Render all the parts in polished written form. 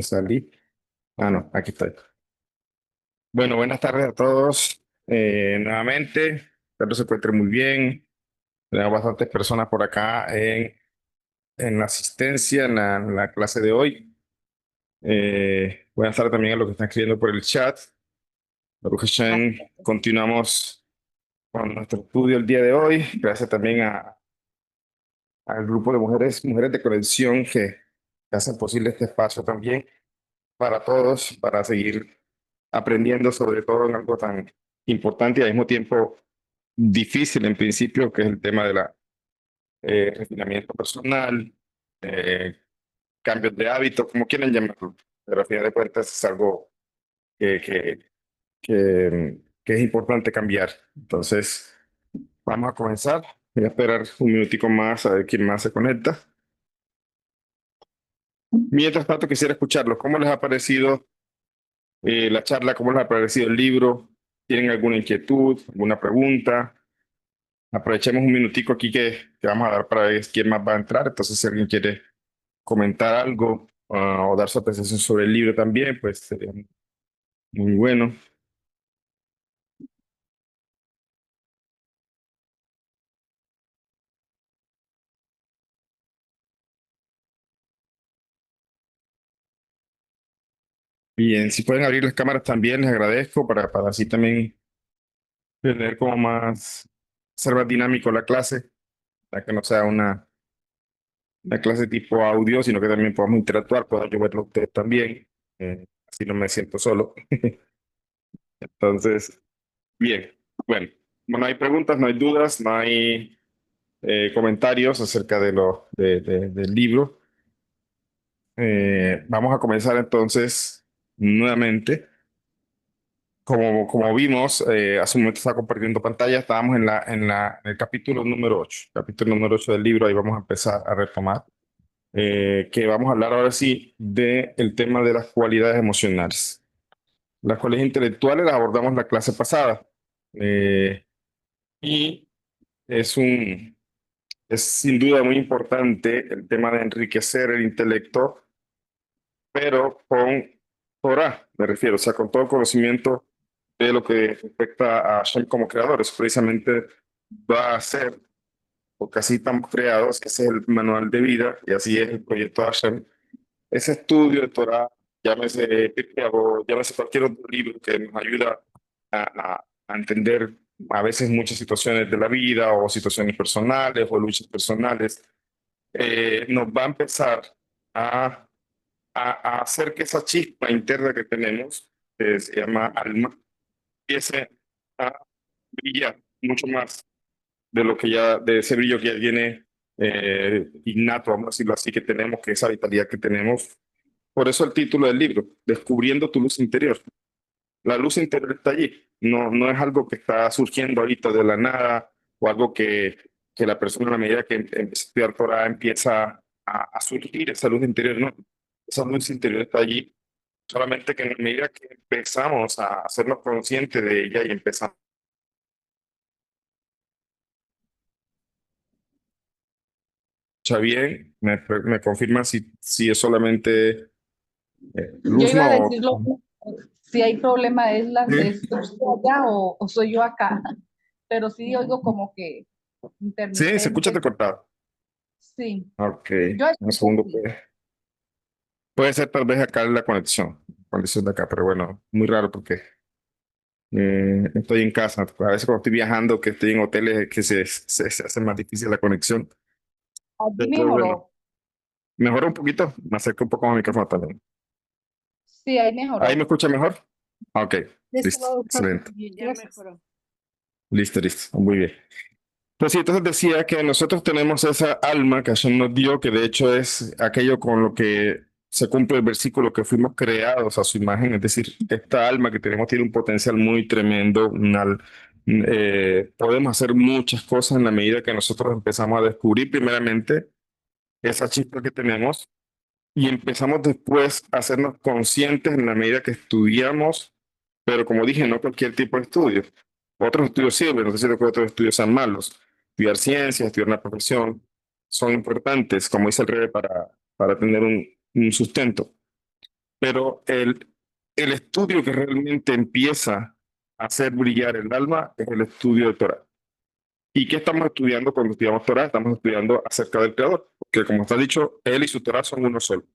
salí. Ah, no, aquí estoy. Bueno, buenas tardes a todos. Nuevamente, espero se encuentren muy bien. Tenemos bastantes personas por acá en la asistencia, en la clase de hoy. Buenas tardes también a los que están escribiendo por el chat. Baruch Hashem, continuamos con nuestro estudio el día de hoy. Gracias también al grupo de mujeres de conexión que hacen posible este espacio también para todos, para seguir aprendiendo sobre todo en algo tan importante y al mismo tiempo difícil en principio, que es el tema de la refinamiento personal, eh, cambios de hábitos, como quieran llamarlo. Pero al final de cuentas es algo que, que, que es importante cambiar. Entonces, vamos a comenzar. Voy a esperar un minutico más a ver quién más se conecta. Mientras tanto, quisiera escucharlos. ¿Cómo les ha parecido la charla? ¿Cómo les ha parecido el libro? ¿Tienen alguna inquietud, alguna pregunta? Aprovechemos un minutico aquí que vamos a dar para ver quién más va a entrar. Entonces, si alguien quiere comentar algo o dar su apreciación sobre el libro también, pues sería muy bueno. Bien, si pueden abrir las cámaras también, les agradezco para así también tener como más, ser más dinámico la clase, para que no sea una clase tipo audio, sino que también podamos interactuar, pueda yo verlo a ustedes también, así no me siento solo. Entonces, bien, bueno, no hay preguntas, no hay dudas, no hay comentarios acerca del libro. Vamos a comenzar entonces nuevamente. Como vimos, hace un momento estaba compartiendo pantalla, estábamos en el capítulo número 8, capítulo número 8 del libro, ahí vamos a empezar a retomar, que vamos a hablar ahora sí del tema de las cualidades emocionales. Las cualidades intelectuales las abordamos la clase pasada, y es es sin duda muy importante el tema de enriquecer el intelecto, pero con Torah, me refiero, o sea, con todo conocimiento de lo que respecta a Hashem como creadores. Precisamente va a ser, porque así estamos creados, que ese es el manual de vida y así es el proyecto de Hashem. Ese estudio de Torah, llámese Biblia o llámese cualquier otro libro que nos ayuda a entender a veces muchas situaciones de la vida o situaciones personales o luchas personales, nos va a empezar a a hacer que esa chispa interna que tenemos, que se llama alma, empiece a brillar mucho más de lo que ya, de ese brillo que ya viene innato, vamos a decirlo así, que tenemos, que esa vitalidad que tenemos. Por eso el título del libro, Descubriendo tu luz interior. La luz interior está allí, no es algo que está surgiendo ahorita de la nada o algo que la persona a la medida que empieza a estudiar Torah empieza a surgir esa luz interior, no. Esa luz interior está allí. Solamente que en la medida que empezamos a hacernos conscientes de ella y empezamos a escuchar bien, me confirma si es solamente Yo iba Luzma a o... decir lo mismo. Si hay problema, ¿es Sí, usted allá o soy yo acá? Pero sí oigo como que sí, se escucha intermitente. recortado. Sí, Ok, yo un escucho segundo. sí. Puede ser tal vez acá la conexión de acá, pero bueno, muy raro porque estoy en casa. A veces cuando estoy viajando, que estoy en hoteles, que se hace más difícil la conexión. Allí Pero bueno, mejoró. mejora un poquito, me acerco un poco más al micrófono también. Sí, ahí ¿Ahí me mejoró. escucha mejor? Ok, De este listo, lado, excelente. Y ya gracias. mejoró. Listo, listo, muy bien. Pues sí, entonces decía que nosotros tenemos esa alma que Hashem nos dio, que de hecho es aquello con lo que se cumple el versículo que fuimos creados a su imagen, es decir, esta alma que tenemos tiene un potencial muy tremendo, podemos hacer muchas cosas en la medida que nosotros empezamos a descubrir primeramente esa chispa que tenemos y empezamos después a hacernos conscientes en la medida que estudiamos, pero como dije, no cualquier tipo de estudio. Otros estudios sirven, no sé si que otros estudios sean malos. Estudiar ciencias, estudiar una profesión, son importantes, como dice el rey, para tener un sustento. pero el estudio que realmente empieza a hacer brillar el alma es el estudio de Torah. ¿Y qué estamos estudiando cuando estudiamos Torah? Estamos estudiando acerca del Creador, porque como está dicho, Él y su Torah son uno solo.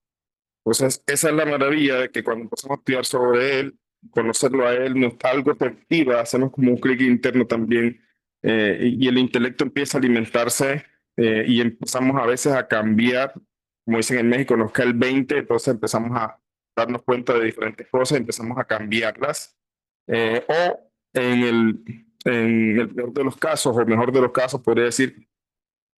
Entonces, esa es la maravilla de que cuando empezamos a estudiar sobre Él, conocerlo a Él, nos algo te activa, hacemos como un clic interno también, y el intelecto empieza a alimentarse, y empezamos a veces a cambiar, como dicen en México, nos cae el 20, entonces empezamos a darnos cuenta de diferentes cosas, empezamos a cambiarlas, o en el peor de los casos, o mejor de los casos, podría decir,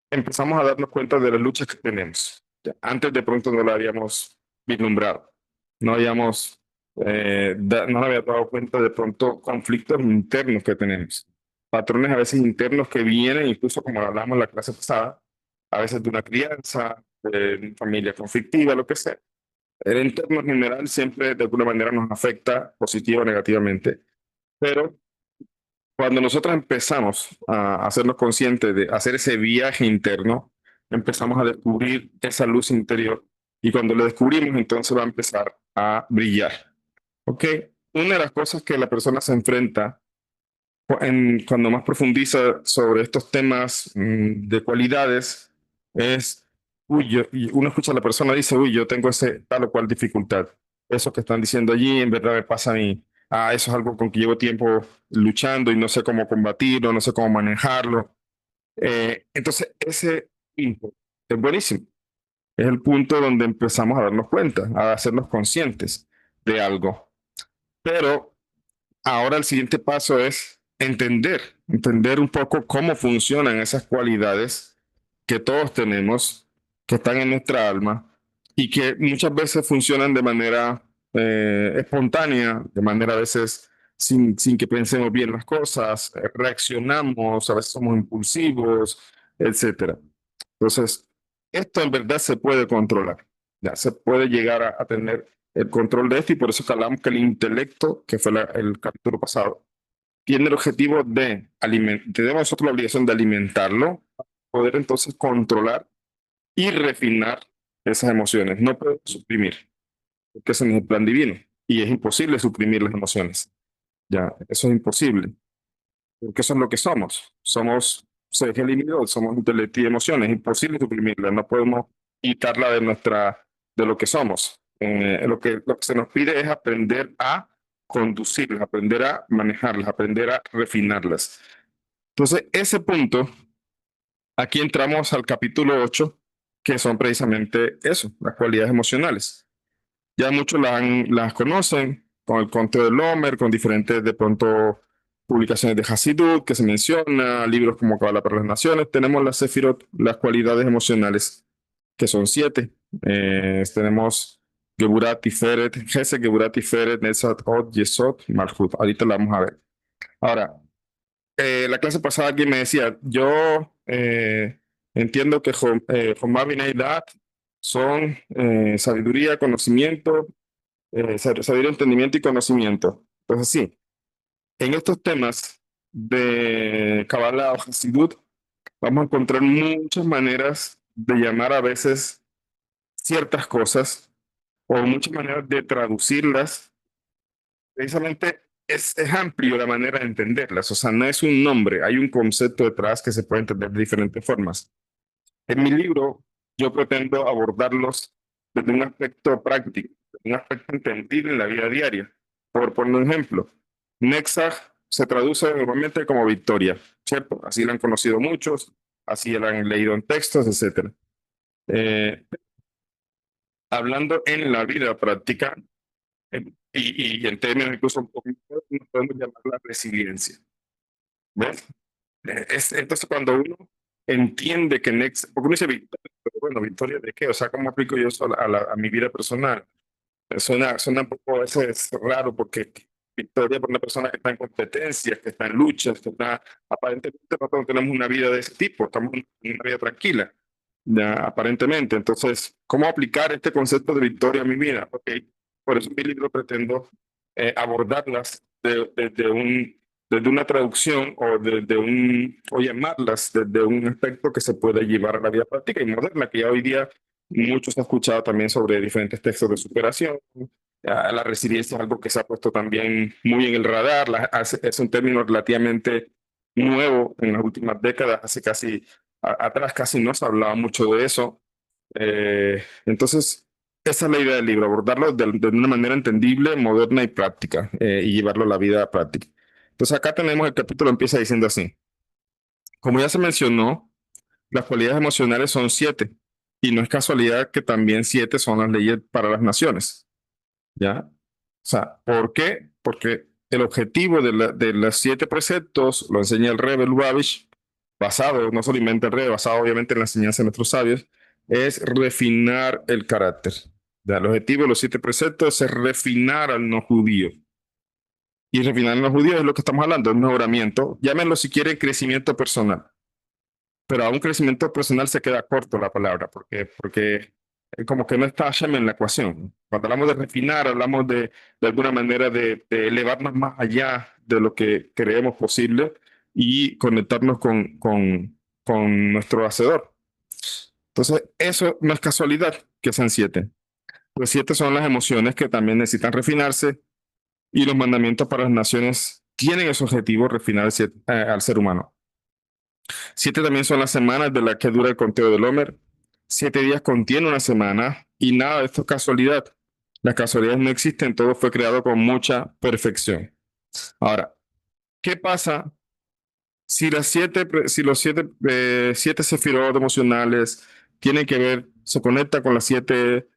empezamos a darnos cuenta de las luchas que tenemos. Antes de pronto no la habíamos vislumbrado, no habíamos, no nos habíamos dado cuenta de pronto conflictos internos que tenemos, patrones a veces internos que vienen, incluso como hablamos en la clase pasada, a veces de una crianza, de una familia conflictiva, lo que sea. El entorno en general siempre de alguna manera nos afecta positiva o negativamente, pero cuando nosotros empezamos a hacernos conscientes de hacer ese viaje interno, empezamos a descubrir esa luz interior. Y cuando lo descubrimos, entonces va a empezar a brillar. ¿Ok? Una de las cosas que la persona se enfrenta cuando más profundiza sobre estos temas de cualidades es, uy, y uno escucha a la persona y dice, uy, yo tengo ese tal o cual dificultad. Eso que están diciendo allí en verdad me pasa a mí. Ah, eso es algo con que llevo tiempo luchando y no sé cómo combatirlo, no sé cómo manejarlo. Entonces, ese punto es buenísimo. Es el punto donde empezamos a darnos cuenta, a hacernos conscientes de algo. Pero ahora el siguiente paso es entender un poco cómo funcionan esas cualidades que todos tenemos, que están en nuestra alma y que muchas veces funcionan de manera espontánea, de manera a veces sin que pensemos bien las cosas, reaccionamos, a veces somos impulsivos, etcétera. Entonces, esto en verdad se puede controlar, ya se puede llegar a tener el control de esto y por eso que hablamos que el intelecto, que fue el capítulo pasado, tiene el objetivo de alimentar, tenemos nosotros la obligación de alimentarlo, poder entonces controlar y refinar esas emociones, no podemos suprimir, porque ese no es el plan divino y es imposible suprimir las emociones, ya, eso es imposible, porque eso es lo que somos, somos seres eliminados, somos intelecto y emociones, es imposible suprimirlas, no podemos quitarla de lo que somos. Lo que se nos pide es aprender a conducirlas, aprender a manejarlas, aprender a refinarlas. Entonces, ese punto, aquí entramos al capítulo 8, que son precisamente eso, las cualidades emocionales. Ya muchos las conocen con el Conte del Homer, con diferentes de pronto publicaciones de Hasidut que se menciona, libros como Kabbalah para las Naciones. Tenemos las Sefirot, las cualidades emocionales, que son 7. Tenemos Geburat, Tiferet, Gesed, Geburat, Tiferet, Netzat, Od, Yesod, Malhut. Ahorita la vamos a ver. Ahora, la clase pasada aquí me decía, yo entiendo que Jomar bin Eilat son sabiduría, conocimiento, sabiduría, entendimiento y conocimiento. Entonces, sí, en estos temas de Kabbalah o Hasidut, vamos a encontrar muchas maneras de llamar a veces ciertas cosas o muchas maneras de traducirlas. Precisamente es amplio la manera de entenderlas, o sea, no es un nombre, hay un concepto detrás que se puede entender de diferentes formas. En mi libro, yo pretendo abordarlos desde un aspecto práctico, un aspecto entendible en la vida diaria. Por poner un ejemplo, Nexag se traduce normalmente como victoria, ¿cierto? Así la han conocido muchos, así la han leído en textos, etcétera. Hablando en la vida práctica, y en términos incluso un poco, podemos llamarla resiliencia. ¿Ves? Entonces, cuando uno entiende que Next, porque uno dice victoria, pero bueno, ¿victoria de qué? O sea, ¿cómo aplico yo eso a mi vida personal? Suena un poco a veces raro porque victoria por una persona que está en competencias, que está en luchas, que está, aparentemente nosotros no tenemos una vida de ese tipo, estamos en una vida tranquila, ya, aparentemente. Entonces, ¿cómo aplicar este concepto de victoria a mi vida? Ok, por eso en mi libro pretendo abordarlas desde una traducción o o llamarlas desde un aspecto que se puede llevar a la vida práctica y moderna, que ya hoy día muchos han escuchado también sobre diferentes textos de superación, La resiliencia es algo que se ha puesto también muy en el radar. Es un término relativamente nuevo en las últimas décadas. Hace casi atrás casi no se hablaba mucho de eso. Entonces, esa es la idea del libro, abordarlo de una manera entendible, moderna y práctica, y llevarlo a la vida práctica. Entonces, acá tenemos el capítulo, empieza diciendo así. Como ya se mencionó, las cualidades emocionales son 7, y no es casualidad que también 7 son las leyes para las naciones. ¿Ya? O sea, ¿por qué? Porque el objetivo de los 7 preceptos lo enseña el Rebbe Lubavitch, basado, no solamente el Rebbe, basado obviamente en la enseñanza de nuestros sabios, es refinar el carácter. ¿Ya? El objetivo de los 7 preceptos es refinar al no judío. Y refinar al no judío es lo que estamos hablando, es mejoramiento. Llámenlo si quieren crecimiento personal. Pero a un crecimiento personal se queda corto la palabra, porque como que no está Hashem en la ecuación. Cuando hablamos de refinar, hablamos de alguna manera de elevarnos más allá de lo que creemos posible y conectarnos con nuestro Hacedor. Entonces, eso no es casualidad que sean 7. Los 7 son las emociones que también necesitan refinarse, y los mandamientos para las naciones tienen ese objetivo, refinar al ser humano. 7 también son las semanas de las que dura el conteo del Homer. 7 días contiene una semana y nada de esto es casualidad. Las casualidades no existen, todo fue creado con mucha perfección. Ahora, ¿qué pasa si si los 7 sefirot emocionales tienen que ver, se conecta con las 7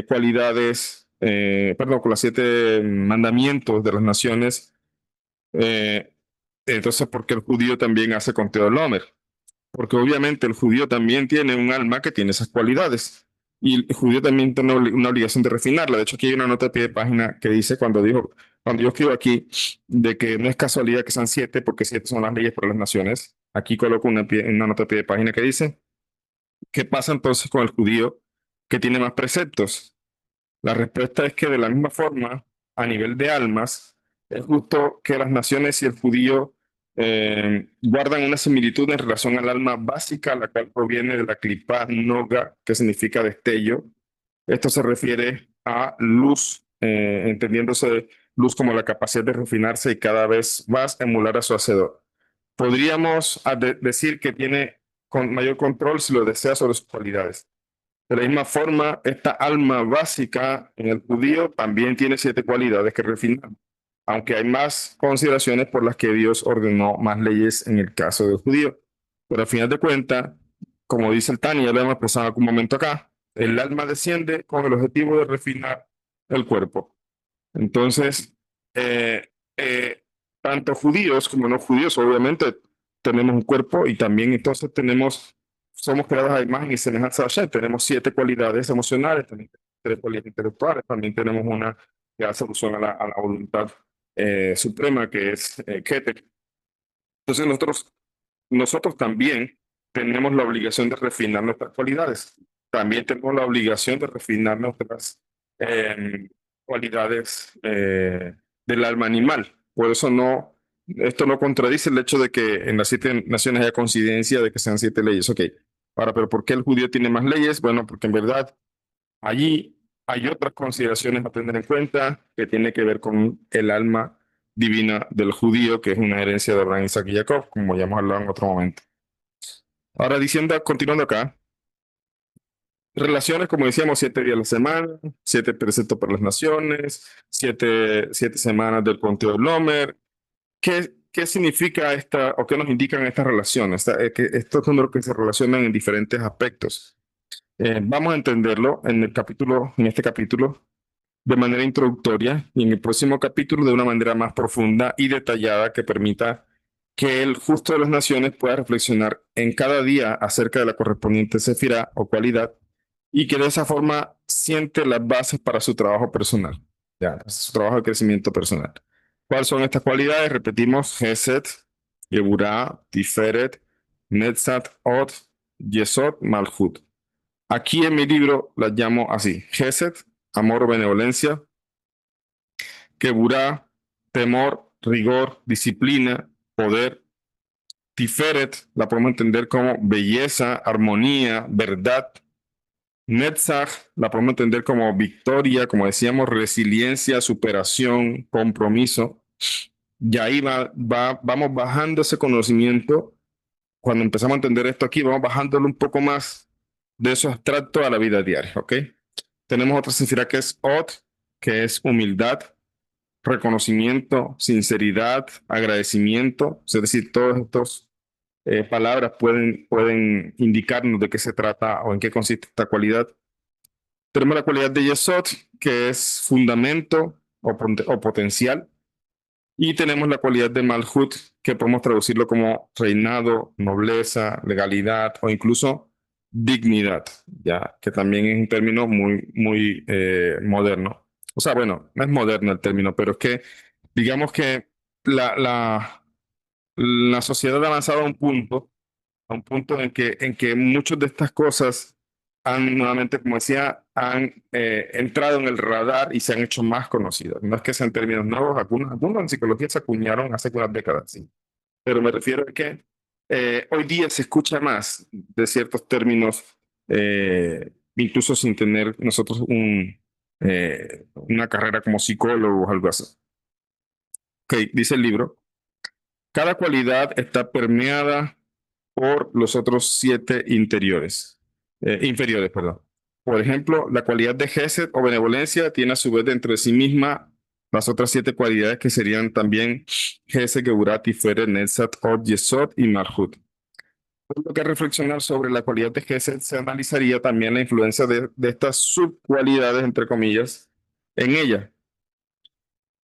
cualidades, perdón, con las 7 mandamientos de las naciones? Eh, entonces, ¿por qué el judío también hace conteo del Homer? Porque obviamente el judío también tiene un alma que tiene esas cualidades. Y el judío también tiene una obligación de refinarla. De hecho, aquí hay una nota de pie de página que dice, cuando yo escribo aquí, de que no es casualidad que sean 7, porque 7 son las leyes para las naciones. Aquí coloco una nota de pie de página que dice, ¿qué pasa entonces con el judío que tiene más preceptos? La respuesta es que de la misma forma, a nivel de almas, es justo que las naciones y el judío guardan una similitud en relación al alma básica, la cual proviene de la clipá noga, que significa destello. Esto se refiere a luz, entendiéndose luz como la capacidad de refinarse y cada vez más emular a su hacedor. Podríamos decir que tiene mayor control si lo desea sobre sus cualidades. De la misma forma, esta alma básica en el judío también tiene 7 cualidades que refinar, aunque hay más consideraciones por las que Dios ordenó más leyes en el caso del judío. Pero al final de cuentas, como dice el Tani, ya lo hemos expresado en algún momento acá, el alma desciende con el objetivo de refinar el cuerpo. Entonces, eh, eh, tanto judíos como no judíos, obviamente, tenemos un cuerpo y también entonces somos creados a imagen y semejanza de Hashem. Tenemos 7 cualidades emocionales, también 3 cualidades intelectuales, también tenemos una que hace alusión a la voluntad suprema, que es Keter. Entonces, nosotros también tenemos la obligación de refinar nuestras cualidades. También tenemos la obligación de refinar nuestras cualidades del alma animal. Por eso esto no contradice el hecho de que en las 7 naciones haya coincidencia de que sean 7 leyes. Ok, ahora, pero ¿por qué el judío tiene más leyes? Bueno, porque en verdad allí hay otras consideraciones a tener en cuenta que tiene que ver con el alma divina del judío, que es una herencia de Abraham, Isaac y Jacob, como ya hemos hablado en otro momento. Ahora continuando acá, relaciones, como decíamos, 7 días a la semana, 7 preceptos para las naciones, 7 semanas del conteo del Homer. ¿Qué significa esta, o qué nos indican estas relaciones? Que estos números que se relacionan en diferentes aspectos. Vamos a entenderlo en este capítulo, de manera introductoria, y en el próximo capítulo de una manera más profunda y detallada que permita que el justo de las naciones pueda reflexionar en cada día acerca de la correspondiente sefirá o cualidad, y que de esa forma siente las bases para su trabajo personal, ya, su trabajo de crecimiento personal. ¿Cuáles son estas cualidades? Repetimos: Gesed, Geburah, Tiferet, Netzat, Od, Yesod, Malhut. Aquí en mi libro las llamo así: Gesed, amor o benevolencia; Geburah, temor, rigor, disciplina, poder; Tiferet la podemos entender como belleza, armonía, verdad; Netzach la podemos entender como victoria, como decíamos, resiliencia, superación, compromiso. Y ahí vamos bajando ese conocimiento. Cuando empezamos a entender esto aquí, vamos bajándolo un poco más de eso abstracto a la vida diaria, ¿ok? Tenemos otra sefirá que es Od, que es humildad, reconocimiento, sinceridad, agradecimiento. Es decir, todos estos palabras pueden indicarnos de qué se trata o en qué consiste esta cualidad. Tenemos la cualidad de Yesod, que es fundamento o potencial. Y tenemos la cualidad de Malhut, que podemos traducirlo como reinado, nobleza, legalidad o incluso dignidad, ya que también es un término muy moderno. O sea, bueno, no es moderno el término, pero es que digamos que la sociedad ha avanzado a un punto en que muchas de estas cosas han nuevamente, como decía, han entrado en el radar y se han hecho más conocidas. No es que sean términos nuevos, algunos en psicología se acuñaron hace unas décadas, sí. Pero me refiero a que hoy día se escucha más de ciertos términos, incluso sin tener nosotros una carrera como psicólogos o algo así. Ok, dice el libro, cada cualidad está permeada por los otros siete inferiores, perdón. Por ejemplo, la cualidad de Gesed o benevolencia tiene a su vez dentro de sí misma las otras siete cualidades que serían también Gesed, Geburat, Tiferet, Netzat, Od, Yesod y Malhut. Por lo que reflexionar sobre la cualidad de Gesed se analizaría también la influencia de estas subcualidades, entre comillas, en ella.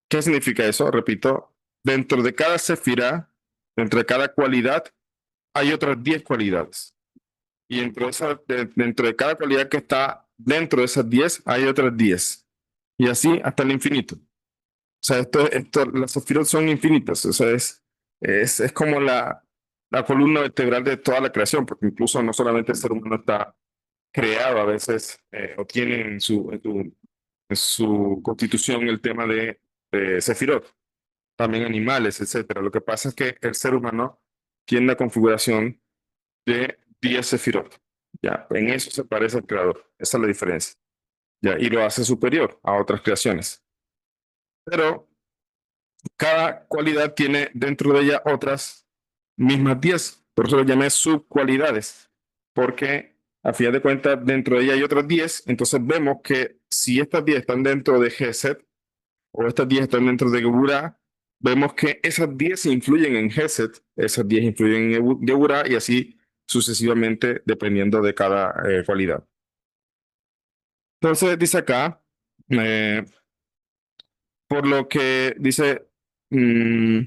¿Qué significa eso? Repito, dentro de cada sefirá, dentro de cada cualidad, hay otras 10 cualidades. Y dentro de cada cualidad que está dentro de esas 10 hay otras 10. Y así hasta el infinito. O sea, las sefirot son infinitas. O sea, es como la columna vertebral de toda la creación, porque incluso no solamente el ser humano está creado a veces, o tiene en su constitución el tema de sefirot, también animales, etcétera. Lo que pasa es que el ser humano tiene la configuración de 10 sefirot. Ya, en eso se parece al creador. Esa es la diferencia. Ya, y lo hace superior a otras creaciones. Pero cada cualidad tiene dentro de ella otras mismas 10. Por eso lo llamé subcualidades. Porque a fin de cuentas, dentro de ella hay otras 10. Entonces vemos que si estas 10 están dentro de Gesed o estas 10 están dentro de Geburah, vemos que esas 10 influyen en Gesed, esas 10 influyen en Geburah y así sucesivamente dependiendo de cada cualidad. Entonces dice acá, eh, por lo que dice, mm,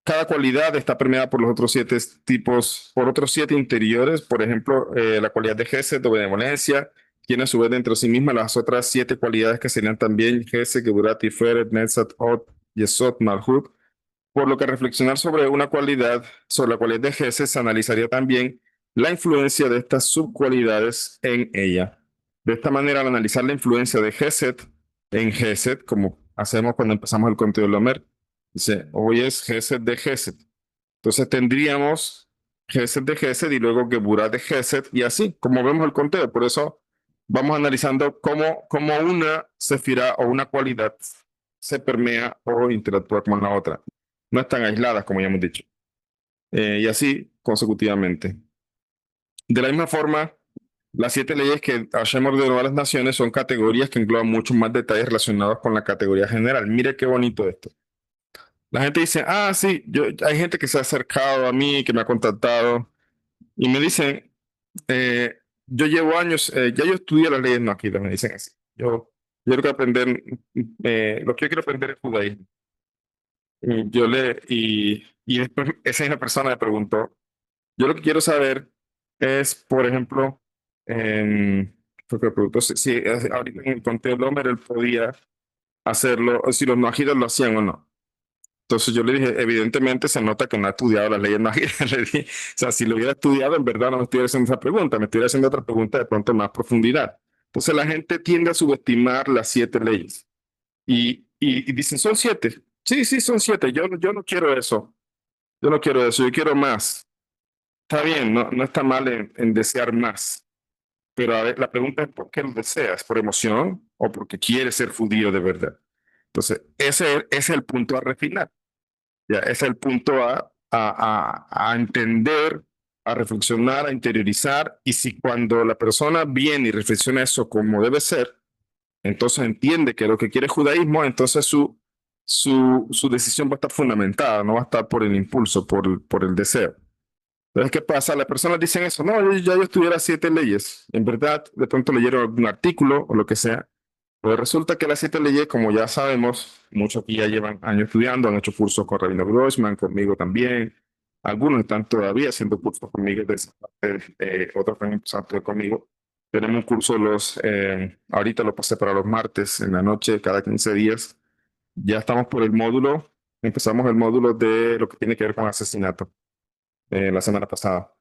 cada cualidad está permeada por los otros siete tipos, por otros siete interiores. Por ejemplo, la cualidad de Gesed o benevolencia tiene a su vez dentro de sí misma las otras siete cualidades que serían también Gesed, Geburat, Tiferet, Netzat, Od, Yesod, Malhut. Por lo que reflexionar sobre una cualidad, sobre la cualidad de Gesed, se analizaría también la influencia de estas subcualidades en ella. De esta manera, al analizar la influencia de Gesed en Gesed, como hacemos cuando empezamos el conteo del Homer, dice, hoy es Gesed de Gesed. Entonces tendríamos Gesed de Gesed y luego Geburah de Gesed y así, como vemos el conteo. Por eso vamos analizando cómo una sefirá o una cualidad se permea o interactúa con la otra. No están aisladas, como ya hemos dicho. Y así consecutivamente. De la misma forma, las siete leyes que Hashem ordenó a las naciones son categorías que engloban muchos más detalles relacionados con la categoría general. Mire qué bonito esto. La gente dice, ah, sí, hay gente que se ha acercado a mí, que me ha contactado y me dicen, yo llevo años, ya yo estudié las leyes noahidas, me dicen así. Yo quiero aprender, lo que yo quiero aprender es judaísmo. Y después esa misma persona me preguntó, yo lo que quiero saber es, por ejemplo, fue que me preguntó si ahorita en el conteo del Homer él podía hacerlo, o si los noahidas lo hacían o no. Entonces yo le dije, evidentemente se nota que no ha estudiado las leyes noahidas. Le dije, o sea, si lo hubiera estudiado, en verdad no me estuviera haciendo esa pregunta, me estuviera haciendo otra pregunta de pronto en más profundidad. Entonces la gente tiende a subestimar las siete leyes y dicen, son siete. Sí, sí, son siete. Yo no quiero eso. Yo no quiero eso. Yo quiero más. Está bien, no está mal en desear más. Pero a ver, la pregunta es ¿por qué lo deseas? ¿Por emoción o porque quieres ser judío de verdad? Entonces, ese es el punto a refinar. Ya, ese es el punto a entender, a reflexionar, a interiorizar. Y si cuando la persona viene y reflexiona eso como debe ser, entonces entiende que lo que quiere es judaísmo, entonces su decisión va a estar fundamentada, no va a estar por el impulso, por el deseo. Entonces, ¿qué pasa? Las personas dicen eso, no, yo estudiara 7 leyes. En verdad, de pronto leyeron algún artículo o lo que sea. Pues resulta que las 7 leyes, como ya sabemos, muchos aquí ya llevan años estudiando, han hecho cursos con Rabino Grossman, conmigo también. Algunos están todavía haciendo cursos conmigo, otros están empezando conmigo. Tenemos un curso ahorita lo pasé para los martes en la noche, cada 15 días. Ya estamos por el módulo, empezamos el módulo de lo que tiene que ver con asesinato la semana pasada.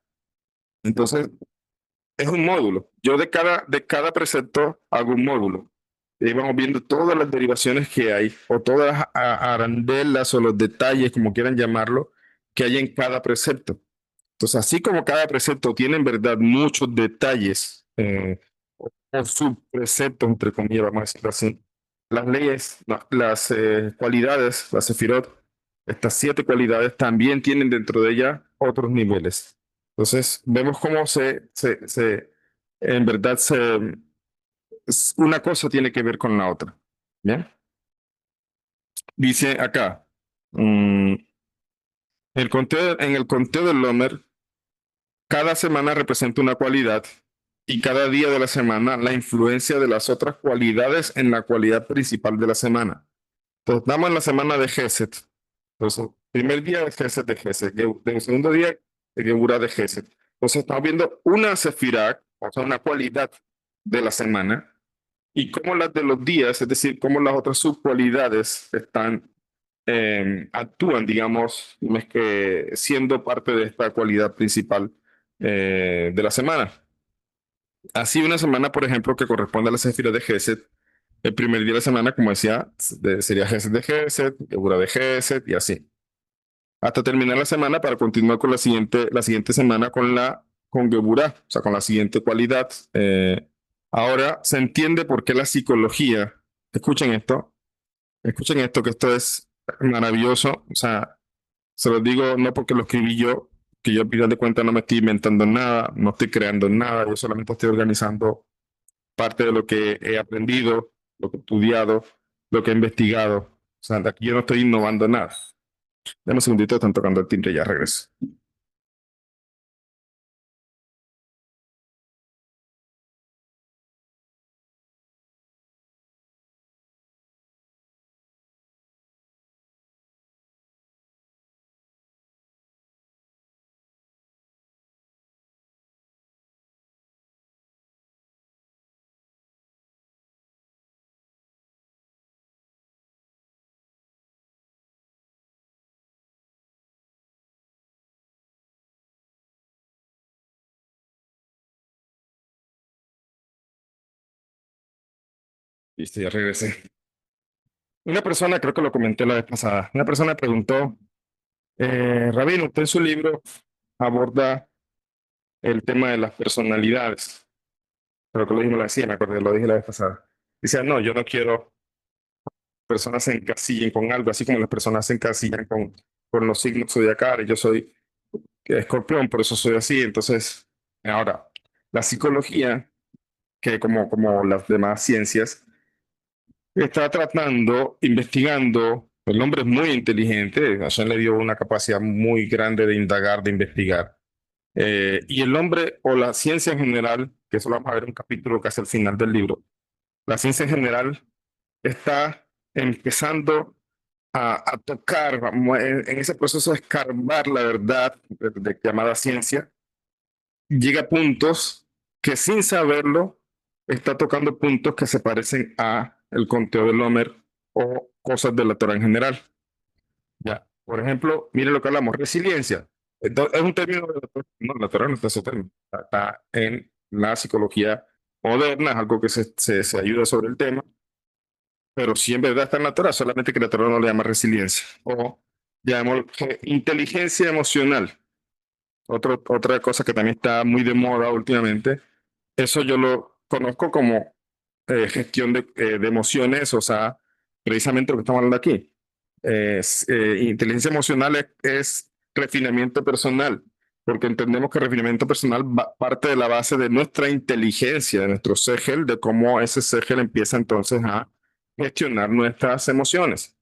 Entonces, es un módulo. Yo de cada precepto hago un módulo. Y ahí vamos viendo todas las derivaciones que hay, o todas las arandelas o los detalles, como quieran llamarlo, que hay en cada precepto. Entonces, así como cada precepto tiene en verdad muchos detalles, o subpreceptos, entre comillas, vamos a decirlo así, las leyes, no, las cualidades, las sefirot, estas 7 cualidades también tienen dentro de ella otros niveles. Entonces, vemos cómo en verdad, una cosa tiene que ver con la otra. ¿Bien? Dice acá, mm, en el conteo del Lomer, cada semana representa una cualidad y cada día de la semana la influencia de las otras cualidades en la cualidad principal de la semana. Entonces, estamos en la semana de Geset. Entonces, primer día de Geset de Geset, el segundo día de Geburah de Geset. Entonces, estamos viendo una sefirá, o sea, una cualidad de la semana, y cómo las de los días, es decir, cómo las otras subcualidades actúan, digamos, es que siendo parte de esta cualidad principal de la semana. Así una semana, por ejemplo, que corresponde a la sefira de Geset, el primer día de la semana, como decía, sería Geset de Geset, Geburah de Geset y así. Hasta terminar la semana para continuar con la siguiente semana con Geburah, o sea, con la siguiente cualidad. Ahora se entiende por qué la psicología, escuchen esto, que esto es maravilloso, o sea, se los digo no porque lo escribí yo, que yo al final de cuentas no me estoy inventando nada, no estoy creando nada, yo solamente estoy organizando parte de lo que he aprendido, lo que he estudiado, lo que he investigado. O sea, de aquí yo no estoy innovando nada. Dame un segundito, están tocando el timbre y ya regreso. Listo, ya regresé. Una persona, creo que lo comenté la vez pasada, una persona preguntó, Rabino, usted en su libro aborda el tema de las personalidades. Creo que lo dijimos así, me acordé, lo dije la vez pasada. Dice, no, yo no quiero personas se encasillen con algo, así como las personas se encasillan con los signos zodiacales. Yo soy escorpión, por eso soy así. Entonces, ahora, la psicología, que como las demás ciencias, está tratando, investigando. El hombre es muy inteligente, Hashem le dio una capacidad muy grande de indagar, de investigar. Y el hombre o la ciencia en general, que eso lo vamos a ver en un capítulo casi al final del libro, la ciencia en general está empezando a tocar, en ese proceso de escarbar la verdad llamada ciencia, llega a puntos que sin saberlo está tocando puntos que se parecen a el conteo del Homer o cosas de la Torah en general. Ya, por ejemplo, mire lo que hablamos, resiliencia. Es un término de la Torah, no, la Torah no está ese término, está en la psicología moderna, es algo que se ayuda sobre el tema, pero sí en verdad está en la Torah, solamente que la Torah no le llama resiliencia. O llamamos inteligencia emocional. Otra cosa que también está muy de moda últimamente Eso yo lo conozco como gestión de emociones, o sea, precisamente lo que estamos hablando aquí. Inteligencia emocional es refinamiento personal, porque entendemos que refinamiento personal parte de la base de nuestra inteligencia, de nuestro Segel, de cómo ese Segel empieza entonces a gestionar nuestras emociones.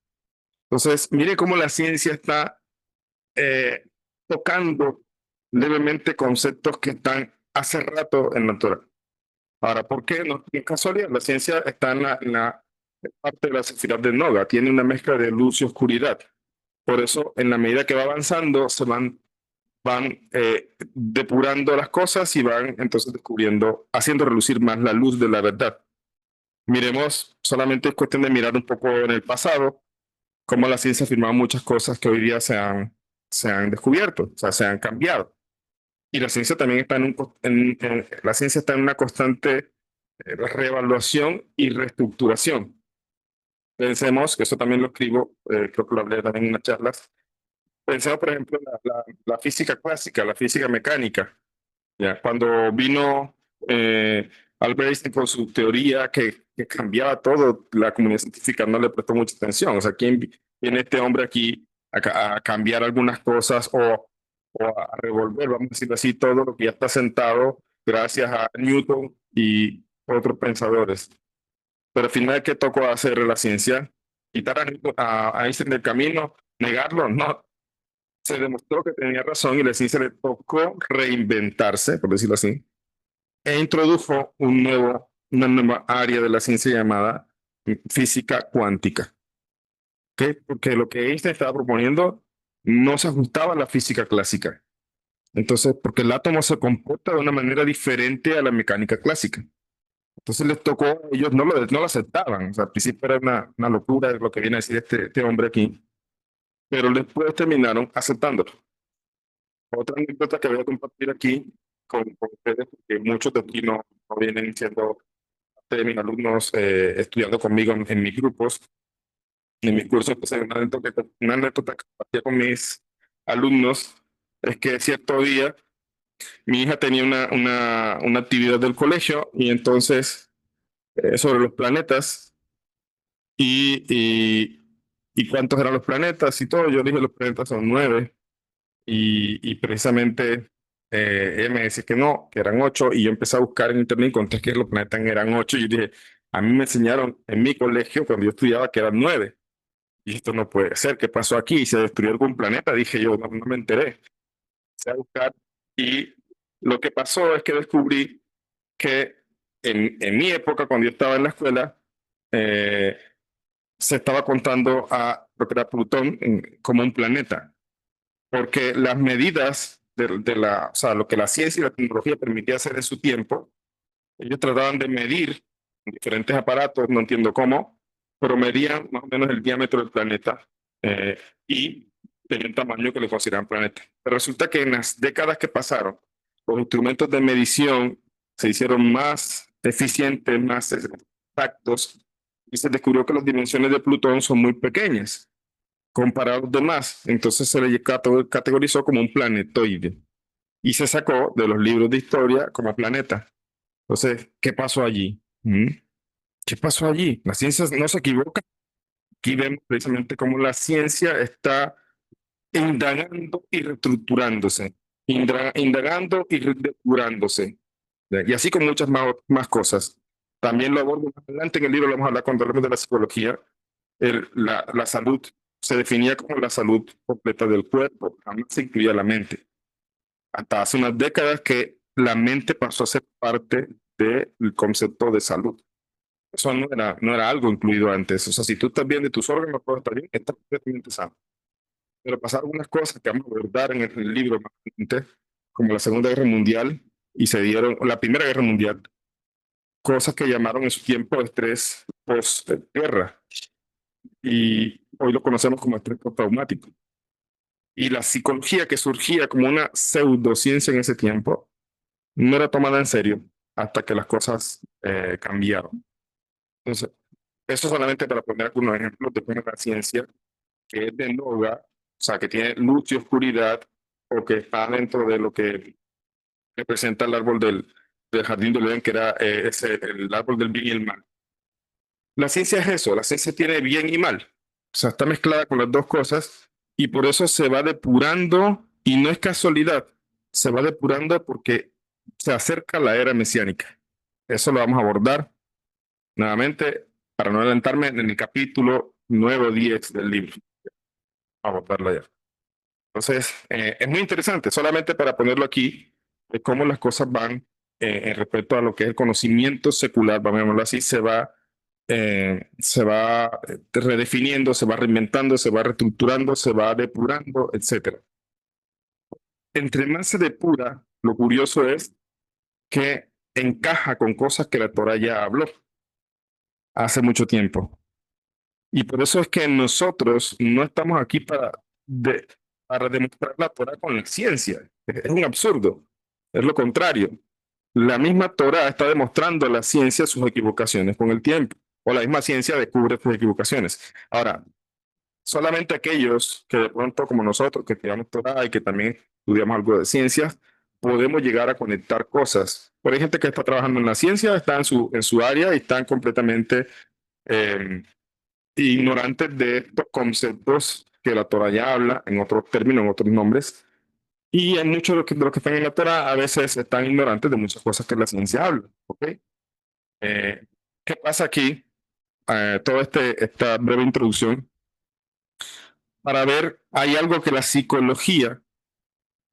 Entonces, mire cómo la ciencia está eh, tocando levemente conceptos que están hace rato en la naturaleza. Ahora, ¿por qué? No es casualidad. La ciencia está en la parte de la sefirot de Noga, tiene una mezcla de luz y oscuridad. Por eso, en la medida que va avanzando, van depurando las cosas y van entonces descubriendo, haciendo relucir más la luz de la verdad. Miremos, solamente es cuestión de mirar un poco en el pasado, cómo la ciencia afirmaba muchas cosas que hoy día se han descubierto, o sea, se han cambiado. Y la ciencia también está la ciencia está en una constante reevaluación y reestructuración. Pensemos, que eso también lo escribo, creo que lo hablé también en unas charlas. Pensemos, por ejemplo, la física clásica, la física mecánica. ¿Ya? Cuando vino Albert Einstein con su teoría que cambiaba todo, la comunidad científica no le prestó mucha atención. O sea, ¿quién viene este hombre aquí a cambiar algunas cosas o a revolver, vamos a decirlo así, todo lo que ya está sentado gracias a Newton y otros pensadores? Pero al final, ¿qué tocó hacer la ciencia? Quitar a Einstein del camino, negarlo, no. Se demostró que tenía razón y la ciencia le tocó reinventarse, por decirlo así, e introdujo una nueva área de la ciencia llamada física cuántica. ¿Okay? Porque lo que Einstein estaba proponiendo no se ajustaba a la física clásica. Entonces, porque el átomo se comporta de una manera diferente a la mecánica clásica. Entonces les tocó, ellos no lo aceptaban. O sea, al principio era una locura lo que viene a decir este hombre aquí, pero después terminaron aceptándolo. Otra anécdota que voy a compartir aquí con ustedes, porque muchos de aquí no vienen siendo de mis alumnos estudiando conmigo en mis grupos, en mis cursos. Entonces, una anécdota que compartía con mis alumnos es que cierto día mi hija tenía una actividad del colegio y entonces sobre los planetas y, y, y cuántos eran los planetas y todo. Yo dije, los planetas son 9 y precisamente ella me decía que no, que eran 8 y yo empecé a buscar en internet y encontré que los planetas eran 8 y yo dije, a mí me enseñaron en mi colegio cuando yo estudiaba que eran 9 y esto no puede ser, ¿qué pasó aquí? ¿Se destruyó algún planeta? Dije yo, no me enteré, empecé a buscar y lo que pasó es que descubrí que en mi época, cuando yo estaba en la escuela, eh, se estaba contando a lo que era Plutón como un planeta, porque las medidas o sea, lo que la ciencia y la tecnología permitía hacer en su tiempo, ellos trataban de medir en diferentes aparatos, no entiendo cómo, pero medían más o menos el diámetro del planeta y tenían un tamaño que le consideraban planeta. Pero resulta que en las décadas que pasaron, los instrumentos de medición se hicieron más eficientes, más exactos, y se descubrió que las dimensiones de Plutón son muy pequeñas comparado a los demás. Entonces se le categorizó como un planetoide y se sacó de los libros de historia como planeta. Entonces, ¿qué pasó allí? ¿Qué pasó allí? La ciencia no se equivoca. Aquí vemos precisamente cómo la ciencia está indagando y reestructurándose, indagando y depurándose. Y así con muchas más cosas. También lo abordo más adelante en el libro, lo vamos a hablar cuando hablemos de la psicología. La salud se definía como la salud completa del cuerpo, jamás se incluía la mente. Hasta hace unas décadas que la mente pasó a ser parte del concepto de salud. Eso no era algo incluido antes. O sea, si tú estás bien de tus órganos, todo está bien, estás perfectamente sano. Pero pasaron unas cosas que vamos a abordar en el libro más adelante, como la Segunda Guerra Mundial, y se dieron, la Primera Guerra Mundial, cosas que llamaron en su tiempo estrés postguerra, y hoy lo conocemos como estrés postraumático. Y la psicología que surgía como una pseudociencia en ese tiempo no era tomada en serio hasta que las cosas cambiaron. Entonces, eso solamente para poner algunos ejemplos de cómo la ciencia, que es de Noga, o sea, que tiene luz y oscuridad, o que está dentro de lo que representa el árbol del jardín de Edén, que era el árbol del bien y el mal. La ciencia es eso, la ciencia tiene bien y mal. O sea, está mezclada con las dos cosas y por eso se va depurando y no es casualidad, se va depurando porque se acerca la era mesiánica. Eso lo vamos a abordar nuevamente para no adelantarme en el capítulo 9 o 10 del libro. Abordarlo ya. Entonces, es muy interesante, solamente para ponerlo aquí, de cómo las cosas van en respecto a lo que es el conocimiento secular, vamos a llamarlo así, se va redefiniendo, se va reinventando, se va reestructurando, se va depurando, etcétera. Entre más se depura, lo curioso es que encaja con cosas que la Torah ya habló hace mucho tiempo. Y por eso es que nosotros no estamos aquí para demostrar la Torah con la ciencia. Es un absurdo. Es lo contrario. La misma Torah está demostrando a la ciencia sus equivocaciones con el tiempo. O la misma ciencia descubre sus equivocaciones. Ahora, solamente aquellos que de pronto, como nosotros, que estudiamos Torah y que también estudiamos algo de ciencias, podemos llegar a conectar cosas. Pero hay gente que está trabajando en la ciencia, está en su área y están completamente eh, ignorantes de estos conceptos que la Torah ya habla, en otros términos, en otros nombres. Y hay muchos de los que están en la Torah a veces están ignorantes de muchas cosas que la ciencia habla. ¿Ok? ¿Qué pasa aquí? Toda esta breve introducción para ver, hay algo que la psicología,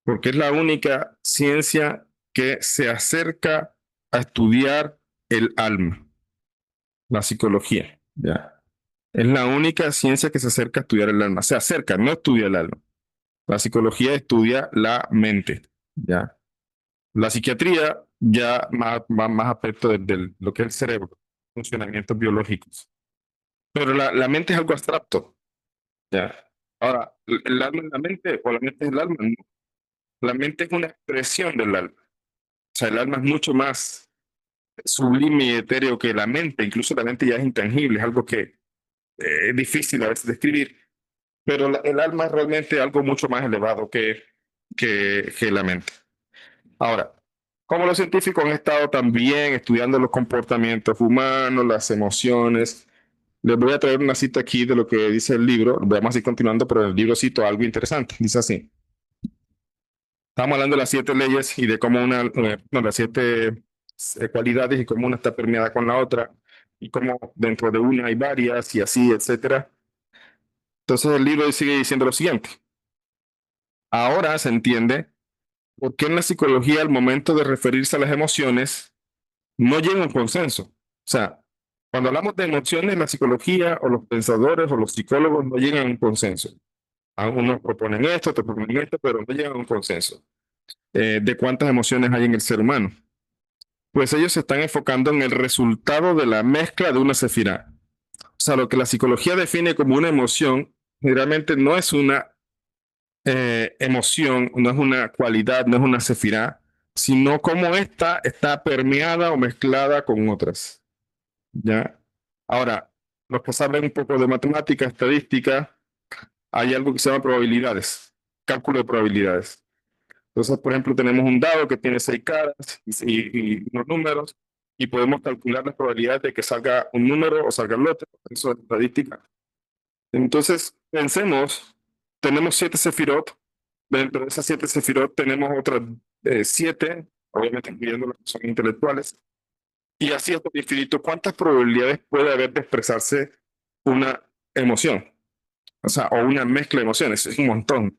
porque es la única ciencia que se acerca a estudiar el alma, la psicología, ¿ya? Es la única ciencia que se acerca a estudiar el alma. Se acerca, no estudia el alma. La psicología estudia la mente, ¿ya? La psiquiatría ya más aspecto de lo que es el cerebro, funcionamientos biológicos. Pero la mente es algo abstracto, ¿ya? Ahora, el alma es la mente o la mente es el alma. No. La mente es una expresión del alma. O sea, el alma es mucho más sublime y etéreo que la mente. Incluso la mente ya es intangible, es algo que es difícil a veces describir. Pero el alma es realmente algo mucho más elevado que la mente. Ahora, como los científicos han estado también estudiando los comportamientos humanos, las emociones, les voy a traer una cita aquí de lo que dice el libro. Vamos a ir continuando, pero el libro cito algo interesante. Dice así. Estamos hablando de las 7 leyes y de cómo no, las 7 cualidades y cómo una está permeada con la otra y cómo dentro de una hay varias y así, etcétera. Entonces el libro sigue diciendo lo siguiente. Ahora se entiende por qué en la psicología al momento de referirse a las emociones no llega a un consenso. O sea, cuando hablamos de emociones, la psicología o los pensadores o los psicólogos no llegan a un consenso. Algunos proponen esto, otros proponen esto, pero no llegan a un consenso de cuántas emociones hay en el ser humano. Pues ellos se están enfocando en el resultado de la mezcla de una sefirá. O sea, lo que la psicología define como una emoción, generalmente no es una emoción, no es una cualidad, no es una sefirá, sino cómo esta está permeada o mezclada con otras. ¿Ya? Ahora, los que saben un poco de matemática, estadística, hay algo que se llama probabilidades, cálculo de probabilidades. Entonces, por ejemplo, tenemos un dado que tiene 6 caras y unos números y podemos calcular las probabilidades de que salga un número o salga el otro. Eso es estadística. Entonces, pensemos, tenemos 7 sefirot. Dentro de esas 7 sefirot tenemos otras 7, obviamente incluyendo las que son intelectuales. Y así hasta el infinito, ¿cuántas probabilidades puede haber de expresarse una emoción? O sea, o una mezcla de emociones. Es un montón.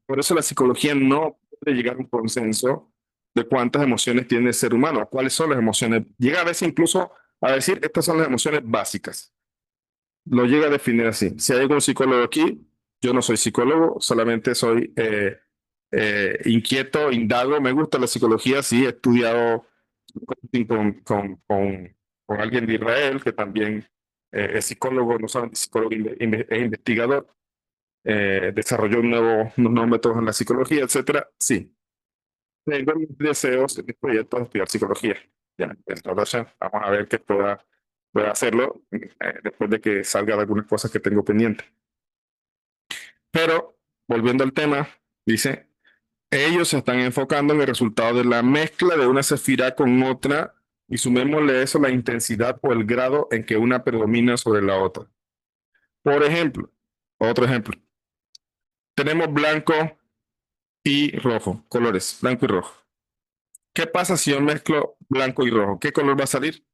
Por eso la psicología no puede llegar a un consenso de cuántas emociones tiene el ser humano, cuáles son las emociones. Llega a veces incluso a decir, estas son las emociones básicas. Lo llega a definir así. Si hay algún psicólogo aquí, yo no soy psicólogo, solamente soy inquieto, indago, me gusta la psicología, sí, he estudiado con alguien de Israel que también es psicólogo, no solamente psicólogo, es investigador, desarrolló unos nuevos métodos en la psicología, etcétera. Sí, tengo mis deseos, mis proyectos de estudiar psicología. Ya, entonces vamos a ver qué pueda hacerlo después de que salga de algunas cosas que tengo pendientes. Pero, volviendo al tema, dice, Ellos se están enfocando en el resultado de la mezcla de una cefira con otra y sumémosle eso la intensidad o el grado en que una predomina sobre la otra. Por ejemplo, otro ejemplo, tenemos blanco y rojo, colores, blanco y rojo. ¿Qué pasa si yo mezclo blanco y rojo? ¿Qué color va a salir?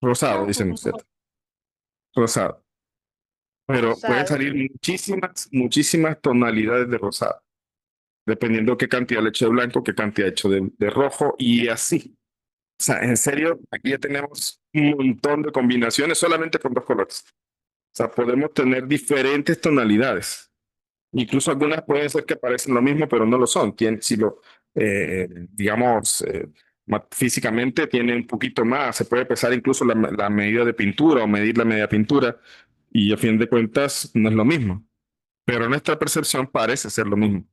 Rosado, dicen ustedes. Rosado. Pero pueden Rosado. salir muchísimas tonalidades de rosado, dependiendo qué cantidad le eche de blanco, qué cantidad le eche de rojo y así. O sea, en serio, aquí ya tenemos un montón de combinaciones solamente con dos colores. O sea, podemos tener diferentes tonalidades. Incluso algunas pueden ser que parecen lo mismo, pero no lo son. Si lo, digamos, físicamente tiene un poquito más. Se puede pesar incluso la medida de pintura o medir la media pintura y a fin de cuentas no es lo mismo. Pero nuestra percepción parece ser lo mismo.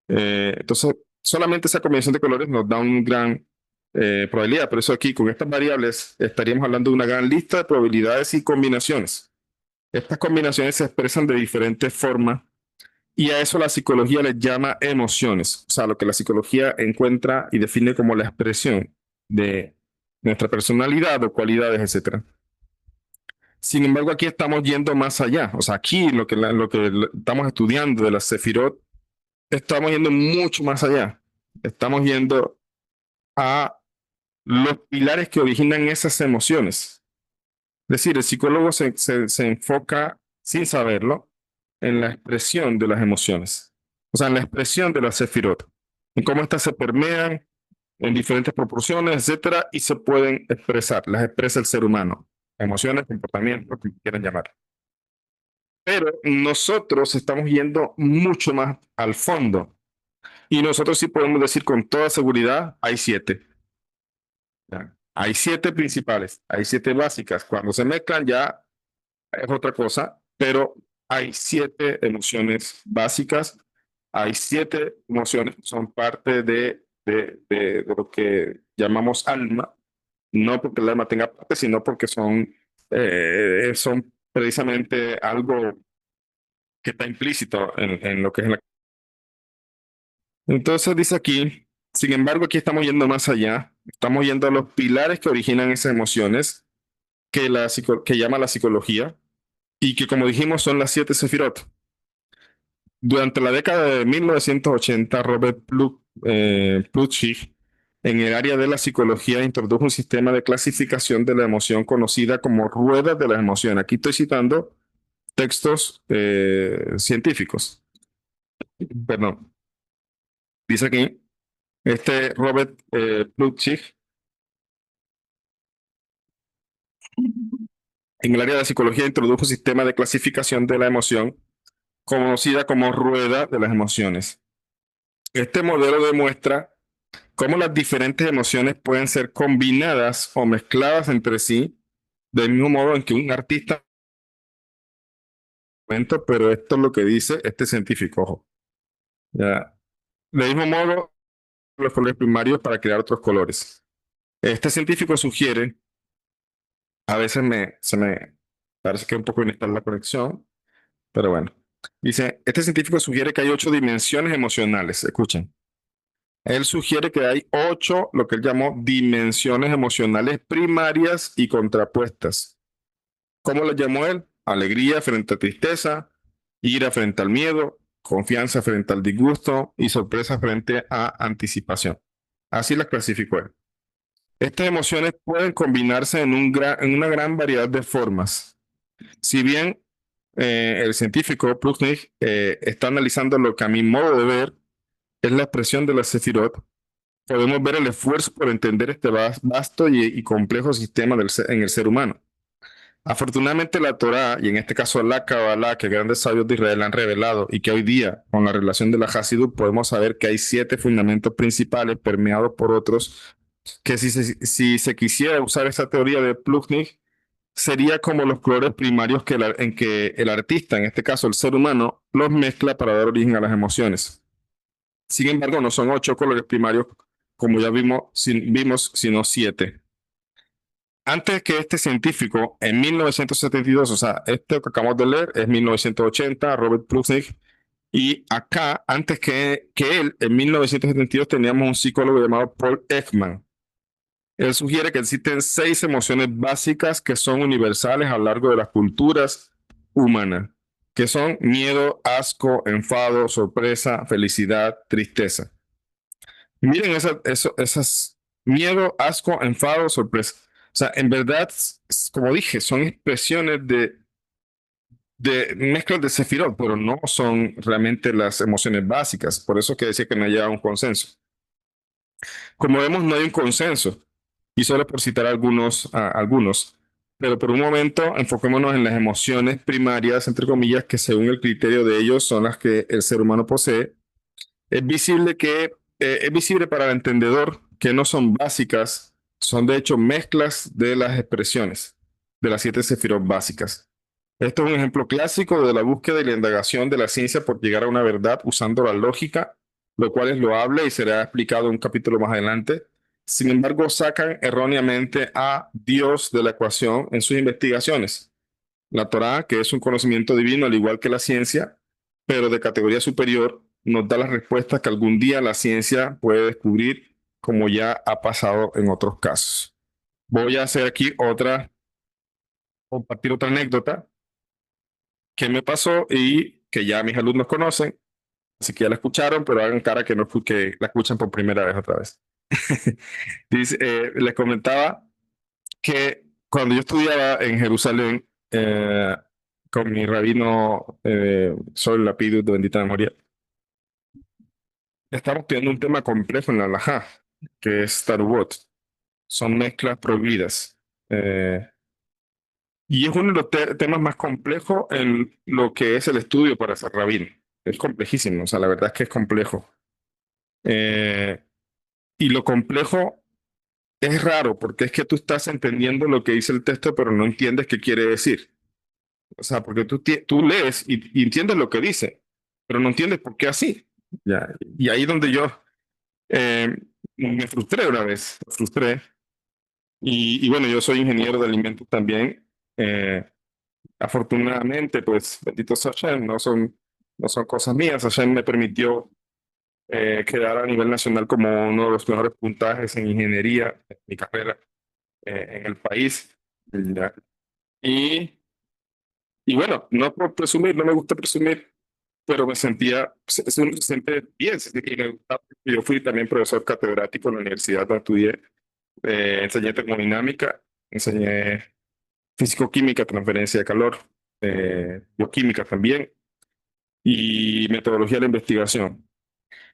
Entonces, solamente esa combinación de colores nos da una gran probabilidad. Por eso aquí, con estas variables, estaríamos hablando de una gran lista de probabilidades y combinaciones. Estas combinaciones se expresan de diferentes formas y a eso la psicología les llama emociones. O sea, lo que la psicología encuentra y define como la expresión de nuestra personalidad o cualidades, etcétera. Sin embargo, aquí estamos yendo más allá. O sea, aquí lo que estamos estudiando de la Sefirot, estamos yendo mucho más allá. Estamos yendo a los pilares que originan esas emociones. Es decir, el psicólogo se enfoca, sin saberlo, en la expresión de las emociones. O sea, en la expresión de las sefirot. En cómo éstas se permean en diferentes proporciones, etcétera, y se pueden expresar. Las expresa el ser humano. Emociones, comportamientos, como quieran llamar. Pero nosotros estamos yendo mucho más al fondo. Y nosotros sí podemos decir con toda seguridad, hay 7. ¿Ya? Hay 7 principales, hay 7 básicas. Cuando se mezclan ya es otra cosa, pero hay 7 emociones básicas, hay 7 emociones que son parte de lo que llamamos alma, no porque el alma tenga parte, sino porque son precisamente algo que está implícito en lo que es la... Entonces dice aquí, sin embargo, aquí estamos yendo más allá, estamos yendo a los pilares que originan esas emociones que llama la psicología y que como dijimos son las 7 sefirot. Durante la década de 1980, Robert Plutchik, en el área de la psicología, introdujo un sistema de clasificación de la emoción conocida como ruedas de las emociones. Aquí estoy citando textos científicos. Perdón. Dice aquí, Robert Plutchik, en el área de la psicología, introdujo un sistema de clasificación de la emoción conocida como rueda de las emociones. Este modelo demuestra cómo las diferentes emociones pueden ser combinadas o mezcladas entre sí, del mismo modo en que un artista, pero esto es lo que dice este científico, ojo. ¿Ya? Del mismo modo, los colores primarios para crear otros colores. Este científico sugiere, a veces se me parece que es un poco inestable la conexión, pero bueno. Dice, este científico sugiere que hay 8 dimensiones emocionales. Escuchen. Él sugiere que hay 8, lo que él llamó dimensiones emocionales primarias y contrapuestas. ¿Cómo lo llamó él? Alegría frente a tristeza, ira frente al miedo, confianza frente al disgusto y sorpresa frente a anticipación. Así las clasificó él. Estas emociones pueden combinarse en una gran variedad de formas. Si bien el científico Plutchik está analizando lo que a mi modo de ver es la expresión de la Sefirot, podemos ver el esfuerzo por entender este vasto y complejo sistema en el ser humano. Afortunadamente la Torá, y en este caso la Kabbalah, que grandes sabios de Israel han revelado, y que hoy día, con la relación de la Hasidut, podemos saber que hay 7 fundamentos principales permeados por otros, que si se quisiera usar esta teoría de Plutchik, sería como los colores primarios en que el artista, en este caso el ser humano, los mezcla para dar origen a las emociones. Sin embargo, no son 8 colores primarios, como ya vimos, sino 7. Antes que este científico, en 1972, o sea, este que acabamos de leer es 1980, Robert Plutchik, Y acá, antes que él, en 1972 teníamos un psicólogo llamado Paul Ekman. Él sugiere que existen 6 emociones básicas que son universales a lo largo de las culturas humanas, que son miedo, asco, enfado, sorpresa, felicidad, tristeza. Miren esas miedo, asco, enfado, sorpresa. O sea, en verdad, como dije, son expresiones de mezclas de Sefirot, pero no son realmente las emociones básicas. Por eso que decía que no haya un consenso. Como vemos, no hay un consenso. Y solo por citar algunos. Pero por un momento, enfoquémonos en las emociones primarias, entre comillas, que según el criterio de ellos son las que el ser humano posee. Es visible para el entendedor que no son básicas, son de hecho mezclas de las expresiones de las 7 sefirot básicas. Esto es un ejemplo clásico de la búsqueda y la indagación de la ciencia por llegar a una verdad usando la lógica, lo cual es loable y será explicado en un capítulo más adelante. Sin embargo, sacan erróneamente a Dios de la ecuación en sus investigaciones. La Torá, que es un conocimiento divino al igual que la ciencia, pero de categoría superior, nos da las respuestas que algún día la ciencia puede descubrir, como ya ha pasado en otros casos. Voy a hacer aquí compartir otra anécdota que me pasó y que ya mis alumnos conocen, así que ya la escucharon, pero hagan cara que no que la escuchan por primera vez otra vez. Dice, les comentaba que cuando yo estudiaba en Jerusalén con mi rabino Sol Lapidus de bendita memoria, estamos estudiando un tema complejo en la halajá, que es Tarubot. Son mezclas prohibidas. Y es uno de los temas más complejos en lo que es el estudio para ser rabino. Es complejísimo, o sea, la verdad es que es complejo. Eh, y lo complejo es raro porque es que tú estás entendiendo lo que dice el texto, pero no entiendes qué quiere decir. O sea, porque tú lees y entiendes lo que dice, pero no entiendes por qué así. Ya. Y ahí donde yo eh, me frustré una vez, me frustré. Y bueno, yo soy ingeniero de alimentos también. Eh, Afortunadamente, pues, bendito sea Hashem, no son cosas mías. Hashem me permitió quedar a nivel nacional como uno de los mejores puntajes en ingeniería en mi carrera en el país. Ya. Y, y bueno, no por presumir, no me gusta presumir, pero me sentía, uno se siente bien, y me gustaba. Yo fui también profesor catedrático en la universidad donde estudié, enseñé termodinámica, enseñé físico-química, transferencia de calor, bioquímica también, y metodología de la investigación.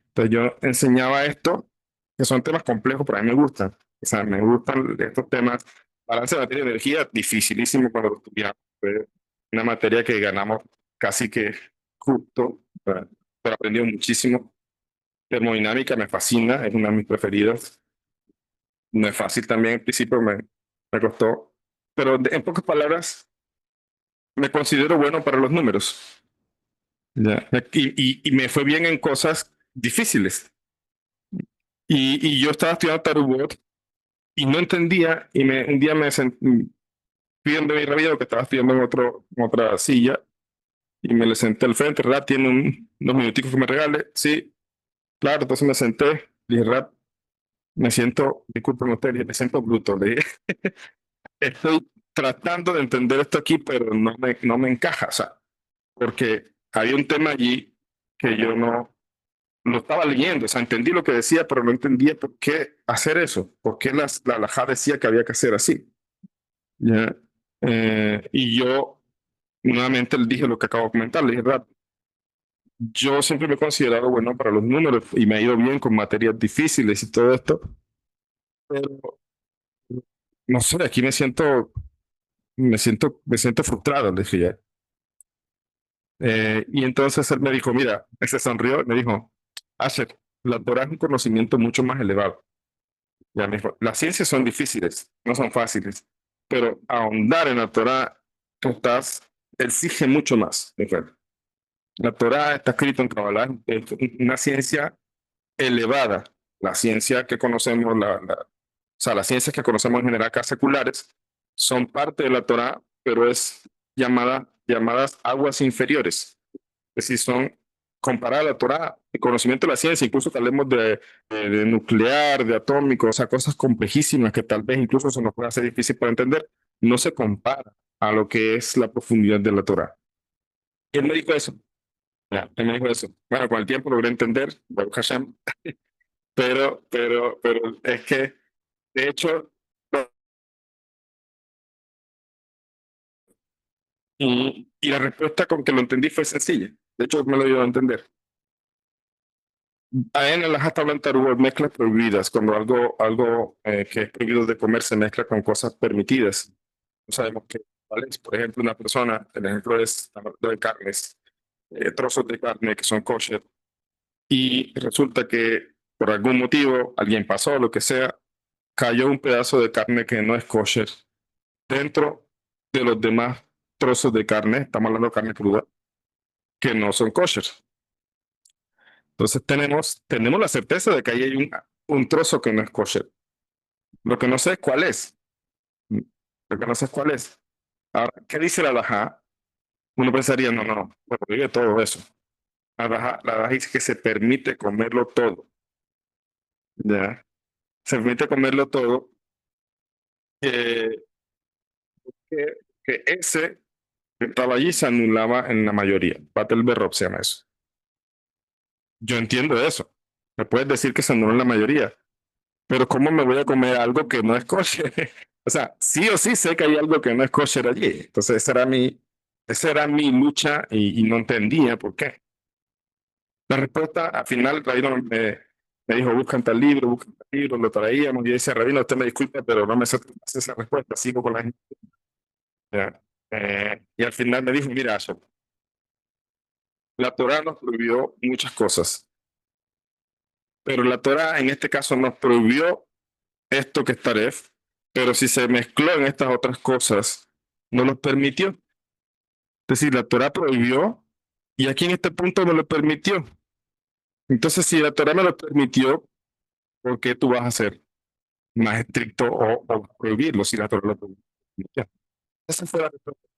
Entonces yo enseñaba esto, que son temas complejos, pero a mí me gustan. O sea, me gustan estos temas. Balance de materia y energía, dificilísimo cuando lo estudiamos. Fue una materia que ganamos casi que justo, pero aprendí muchísimo. Termodinámica me fascina, es una de mis preferidas. No es fácil también, al principio me costó. Pero en pocas palabras, me considero bueno para los números. Ya. Y me fue bien en cosas difíciles. Y yo estaba estudiando Tarubot y no entendía, un día fui donde mi rabino que estaba estudiando en otra silla y me le senté al frente. Rap tiene unos minuticos que me regale. Sí, claro, entonces me senté. Dije, Rap, me siento, disculpen ustedes, dije, me siento bruto. Le dije, estoy tratando de entender esto aquí, pero no me encaja, o sea, porque había un tema allí que yo no lo estaba leyendo, o sea, entendí lo que decía, pero no entendía por qué hacer eso, por qué la halajá decía que había que hacer así. ¿Ya? Y yo nuevamente le dije lo que acabo de comentar, le dije, "Rap, yo siempre me he considerado bueno para los números y me ha ido bien con materias difíciles y todo esto, pero no sé, aquí me siento frustrado", le dije ya. Y entonces él me dijo, mira, se sonrió y me dijo, Asher, la Torah es un conocimiento mucho más elevado. Ya me dijo, las ciencias son difíciles, no son fáciles, pero ahondar en la Torah exige mucho más. Me dijo. La Torah está escrita en Kabbalah, es una ciencia elevada. La ciencia que conocemos, o sea, las ciencias que conocemos en general acá seculares, son parte de la Torah, pero es llamadas aguas inferiores. Es decir, son comparar la Torá, el conocimiento de la ciencia, incluso que hablemos de nuclear, de atómico, o sea, cosas complejísimas que tal vez incluso se nos pueda hacer difícil para entender, no se compara a lo que es la profundidad de la Torá. ¿Quién me dijo eso? Ya, él me dijo eso. Bueno, con el tiempo logré entender, Baruch Hashem, pero es que, de hecho, y la respuesta con que lo entendí fue sencilla. De hecho, me lo dio a entender. En el Hasta hubo mezclas prohibidas, cuando algo que es prohibido de comer se mezcla con cosas permitidas. No sabemos qué, ¿vale? Por ejemplo, una persona, el ejemplo es de carnes, trozos de carne que son kosher, y resulta que por algún motivo alguien pasó, lo que sea, cayó un pedazo de carne que no es kosher dentro de los demás trozos de carne, estamos hablando de carne cruda, que no son kosher. Entonces tenemos la certeza de que ahí hay un trozo que no es kosher. Lo que no sé es cuál es. Lo que no sé es cuál es. Ahora, ¿qué dice la halajá? Uno pensaría, no, prohíbe todo eso. La halajá dice que se permite comerlo todo. ¿Ya? Se permite comerlo todo. eh, que, que ese que estaba allí se anulaba en la mayoría. Batel Berrob se llama eso. Yo entiendo eso. Me puedes decir que se anuló en la mayoría, pero ¿cómo me voy a comer algo que no es kosher? O sea, sí o sí sé que hay algo que no es kosher allí. Entonces, esa era mi lucha y no entendía por qué. La respuesta, al final, el rabino me dijo, buscan tal libro, lo traíamos. Y yo decía, rabino, usted me disculpe, pero no me satisface esa respuesta, sigo con la gente. Ya. Y al final me dijo, mira, Asher, la Torah nos prohibió muchas cosas, pero la Torah en este caso nos prohibió esto que es taref, pero si se mezcló en estas otras cosas, no nos permitió. Es decir, la Torah prohibió y aquí en este punto no lo permitió. Entonces, si la Torah me lo permitió, ¿por qué tú vas a ser más estricto o prohibirlo si la Torah lo permitió? Esa fue la respuesta.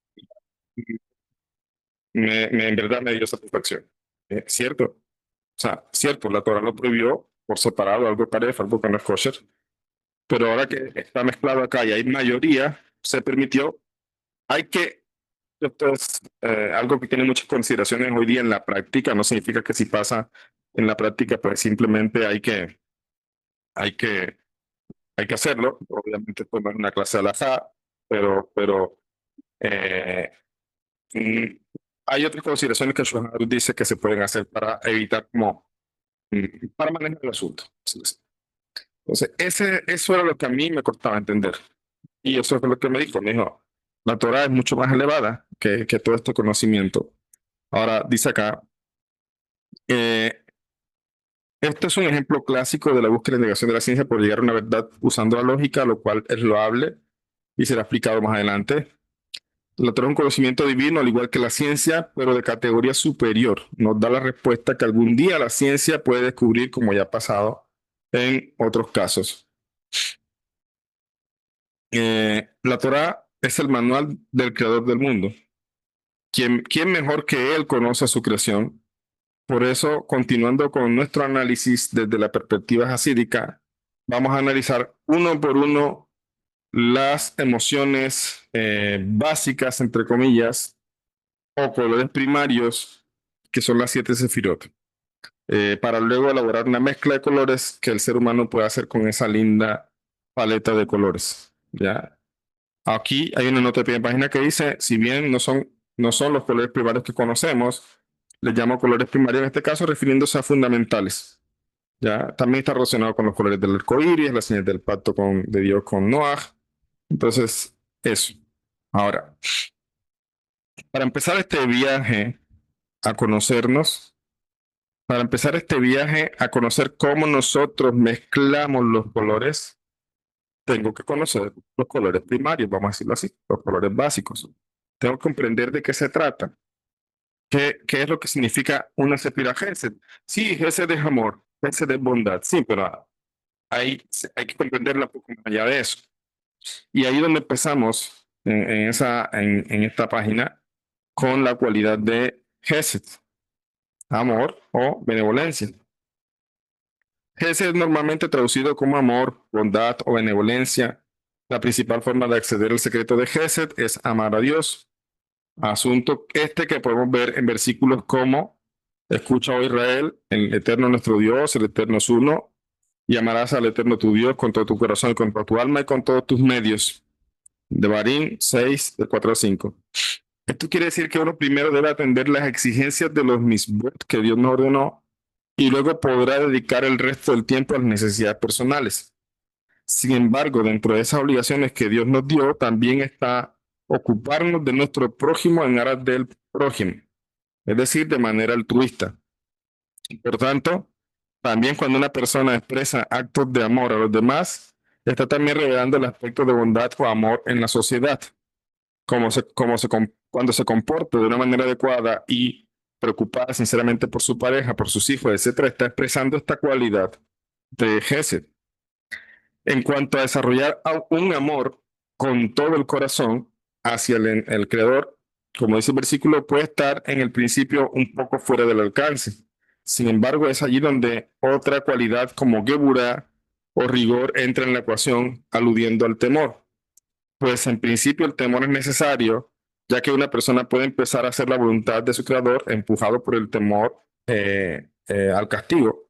En verdad me dio satisfacción. ¿Cierto? O sea, cierto, la Torah lo prohibió por separado, algo taref, algo que no es kosher, pero ahora que está mezclado acá y hay mayoría, se permitió. Hay que Esto es algo que tiene muchas consideraciones hoy día en la práctica. No significa que si pasa en la práctica, pues simplemente hay que, hay que hacerlo. Obviamente, pues no es una clase de alajá, pero eh, mm, hay otras consideraciones que Shulchan Aruch dice que se pueden hacer para evitar para manejar el asunto. Entonces, eso era lo que a mí me costaba entender. Y eso es lo que me dijo. Me dijo, la Torah es mucho más elevada que todo este conocimiento. Ahora, dice acá, eh, este es un ejemplo clásico de la búsqueda y negación de la ciencia por llegar a una verdad usando la lógica, lo cual es loable y será explicado más adelante. La Torah es un conocimiento divino, al igual que la ciencia, pero de categoría superior. Nos da la respuesta que algún día la ciencia puede descubrir, como ya ha pasado en otros casos. La Torah es el manual del creador del mundo. ¿Quién mejor que él conoce su creación? Por eso, continuando con nuestro análisis desde la perspectiva hasídica, vamos a analizar uno por uno las emociones básicas, entre comillas, o colores primarios, que son las 7 sefirot, para luego elaborar una mezcla de colores que el ser humano puede hacer con esa linda paleta de colores. ¿Ya? Aquí hay una nota de primera página que dice, si bien no son los colores primarios que conocemos, les llamo colores primarios en este caso, refiriéndose a fundamentales. ¿Ya? También está relacionado con los colores del arco iris, las señales del pacto de Dios con Noah. Entonces, eso. Ahora, para empezar este viaje a conocernos, para empezar este viaje a conocer cómo nosotros mezclamos los colores, tengo que conocer los colores primarios, vamos a decirlo así, los colores básicos. Tengo que comprender de qué se trata. ¿Qué es lo que significa una Sefirah Gesed? Sí, Gesed es amor, Gesed es bondad, sí, pero hay que comprenderla un poco más allá de eso. Y ahí donde empezamos en esta página con la cualidad de Gesed. amor o benevolencia. Gesed es normalmente traducido como amor, bondad o benevolencia. La principal forma de acceder al secreto de Gesed es amar a Dios. Asunto este que podemos ver en versículos como: escucha, oh Israel, el Eterno nuestro Dios, el Eterno es uno, y amarás al Eterno tu Dios con todo tu corazón y con toda tu alma y con todos tus medios. Devarim 6, de 4 a 5. Esto quiere decir que uno primero debe atender las exigencias de los misbot que Dios nos ordenó y luego podrá dedicar el resto del tiempo a las necesidades personales. Sin embargo, dentro de esas obligaciones que Dios nos dio, también está ocuparnos de nuestro prójimo en aras del prójimo, es decir, de manera altruista. Por tanto, también cuando una persona expresa actos de amor a los demás, está también revelando el aspecto de bondad o amor en la sociedad. Cuando se comporta de una manera adecuada y preocupada sinceramente por su pareja, por sus hijos, etcétera, está expresando esta cualidad de Gesed. En cuanto a desarrollar un amor con todo el corazón hacia el Creador, como dice el versículo, puede estar en el principio un poco fuera del alcance. Sin embargo, es allí donde otra cualidad como Geburah o rigor entra en la ecuación, aludiendo al temor. Pues en principio el temor es necesario, ya que una persona puede empezar a hacer la voluntad de su Creador empujado por el temor al castigo.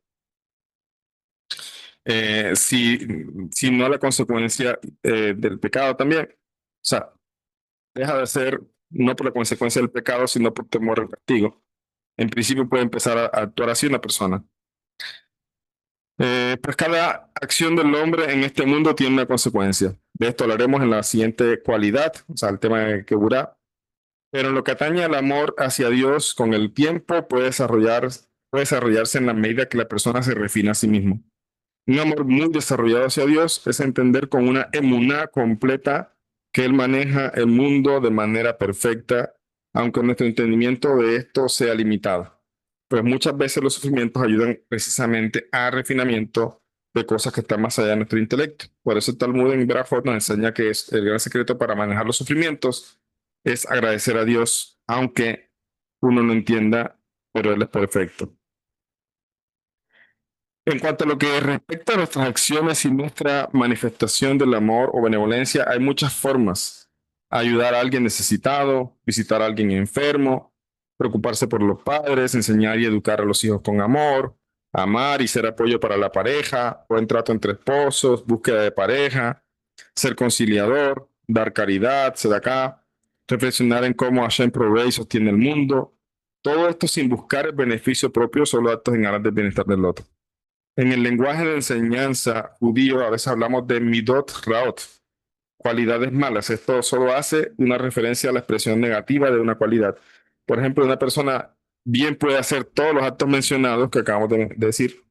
Si no la consecuencia del pecado también. O sea, deja de ser no por la consecuencia del pecado, sino por temor al castigo. En principio puede empezar a actuar así una persona. Pues cada acción del hombre en este mundo tiene una consecuencia. De esto hablaremos en la siguiente cualidad, o sea, el tema de Keburah. Pero en lo que atañe al amor hacia Dios, con el tiempo puede desarrollarse en la medida que la persona se refina a sí mismo. Un amor muy desarrollado hacia Dios es entender con una emuná completa que Él maneja el mundo de manera perfecta, aunque nuestro entendimiento de esto sea limitado. Pues muchas veces los sufrimientos ayudan precisamente a refinamiento de cosas que están más allá de nuestro intelecto. Por eso el Talmud en Berajot nos enseña que es el gran secreto para manejar los sufrimientos es agradecer a Dios, aunque uno no entienda, pero Él es perfecto. En cuanto a lo que respecta a nuestras acciones y nuestra manifestación del amor o benevolencia, hay muchas formas. Ayudar a alguien necesitado, visitar a alguien enfermo, preocuparse por los padres, enseñar y educar a los hijos con amor, amar y ser apoyo para la pareja, buen trato entre esposos, búsqueda de pareja, ser conciliador, dar caridad, acá, reflexionar en cómo Hashem provee y sostiene el mundo. Todo esto sin buscar el beneficio propio, solo actos en aras del bienestar del otro. En el lenguaje de enseñanza judío a veces hablamos de midot raot, cualidades malas. Esto solo hace una referencia a la expresión negativa de una cualidad. Por ejemplo, una persona bien puede hacer todos los actos mencionados que acabamos de decir,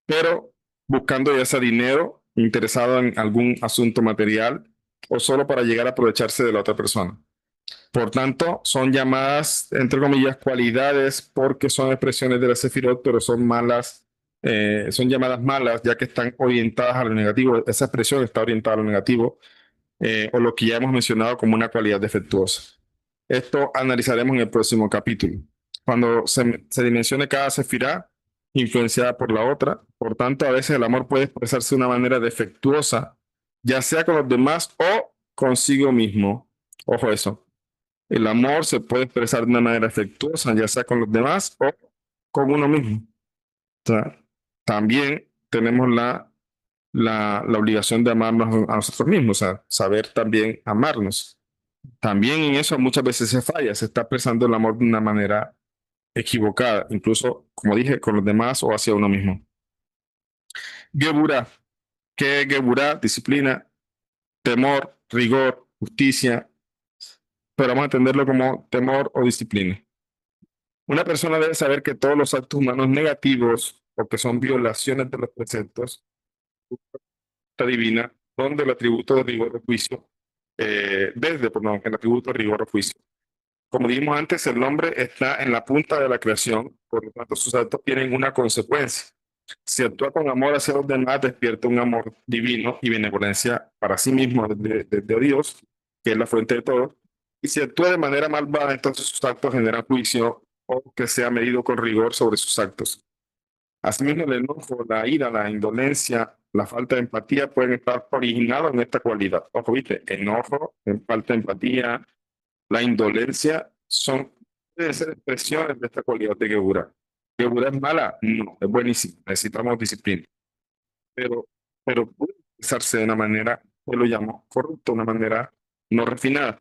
pero buscando ya sea dinero, interesado en algún asunto material o solo para llegar a aprovecharse de la otra persona. Por tanto, son llamadas, entre comillas, cualidades porque son expresiones de la Sefirot, pero son malas, son llamadas malas ya que están orientadas a lo negativo. Esa expresión está orientada a lo negativo o lo que ya hemos mencionado como una cualidad defectuosa. Esto analizaremos en el próximo capítulo. Cuando se dimensione cada sefirá influenciada por la otra, por tanto, a veces el amor puede expresarse de una manera defectuosa, ya sea con los demás o consigo mismo. Ojo eso. El amor se puede expresar de una manera afectuosa, ya sea con los demás o con uno mismo. O sea, también tenemos la obligación de amarnos a nosotros mismos, o sea, saber también amarnos. También en eso muchas veces se falla, se está expresando el amor de una manera equivocada, incluso, como dije, con los demás o hacia uno mismo. Geburah. ¿Qué es Geburah? Disciplina, temor, rigor, justicia, pero vamos a entenderlo como temor o disciplina. Una persona debe saber que todos los actos humanos negativos o que son violaciones de los preceptos divina, donde el atributo de rigor o juicio, perdón, el atributo de rigor o juicio. Como dijimos antes, el hombre está en la punta de la creación, por lo tanto sus actos tienen una consecuencia. Si actúa con amor hacia los demás, despierta un amor divino y benevolencia para sí mismo desde Dios, que es la fuente de todo. Y si actúa de manera malvada, entonces sus actos generan juicio o que sea medido con rigor sobre sus actos. Asimismo, el enojo, la ira, la indolencia, la falta de empatía pueden estar originados en esta cualidad. Ojo, viste, enojo, falta de empatía, la indolencia pueden ser expresiones de esta cualidad de Geburah. ¿Geburah es mala? No, es buenísima. Necesitamos disciplina. Pero, pero puede expresarse de una manera, que lo llamo corrupta, una manera no refinada.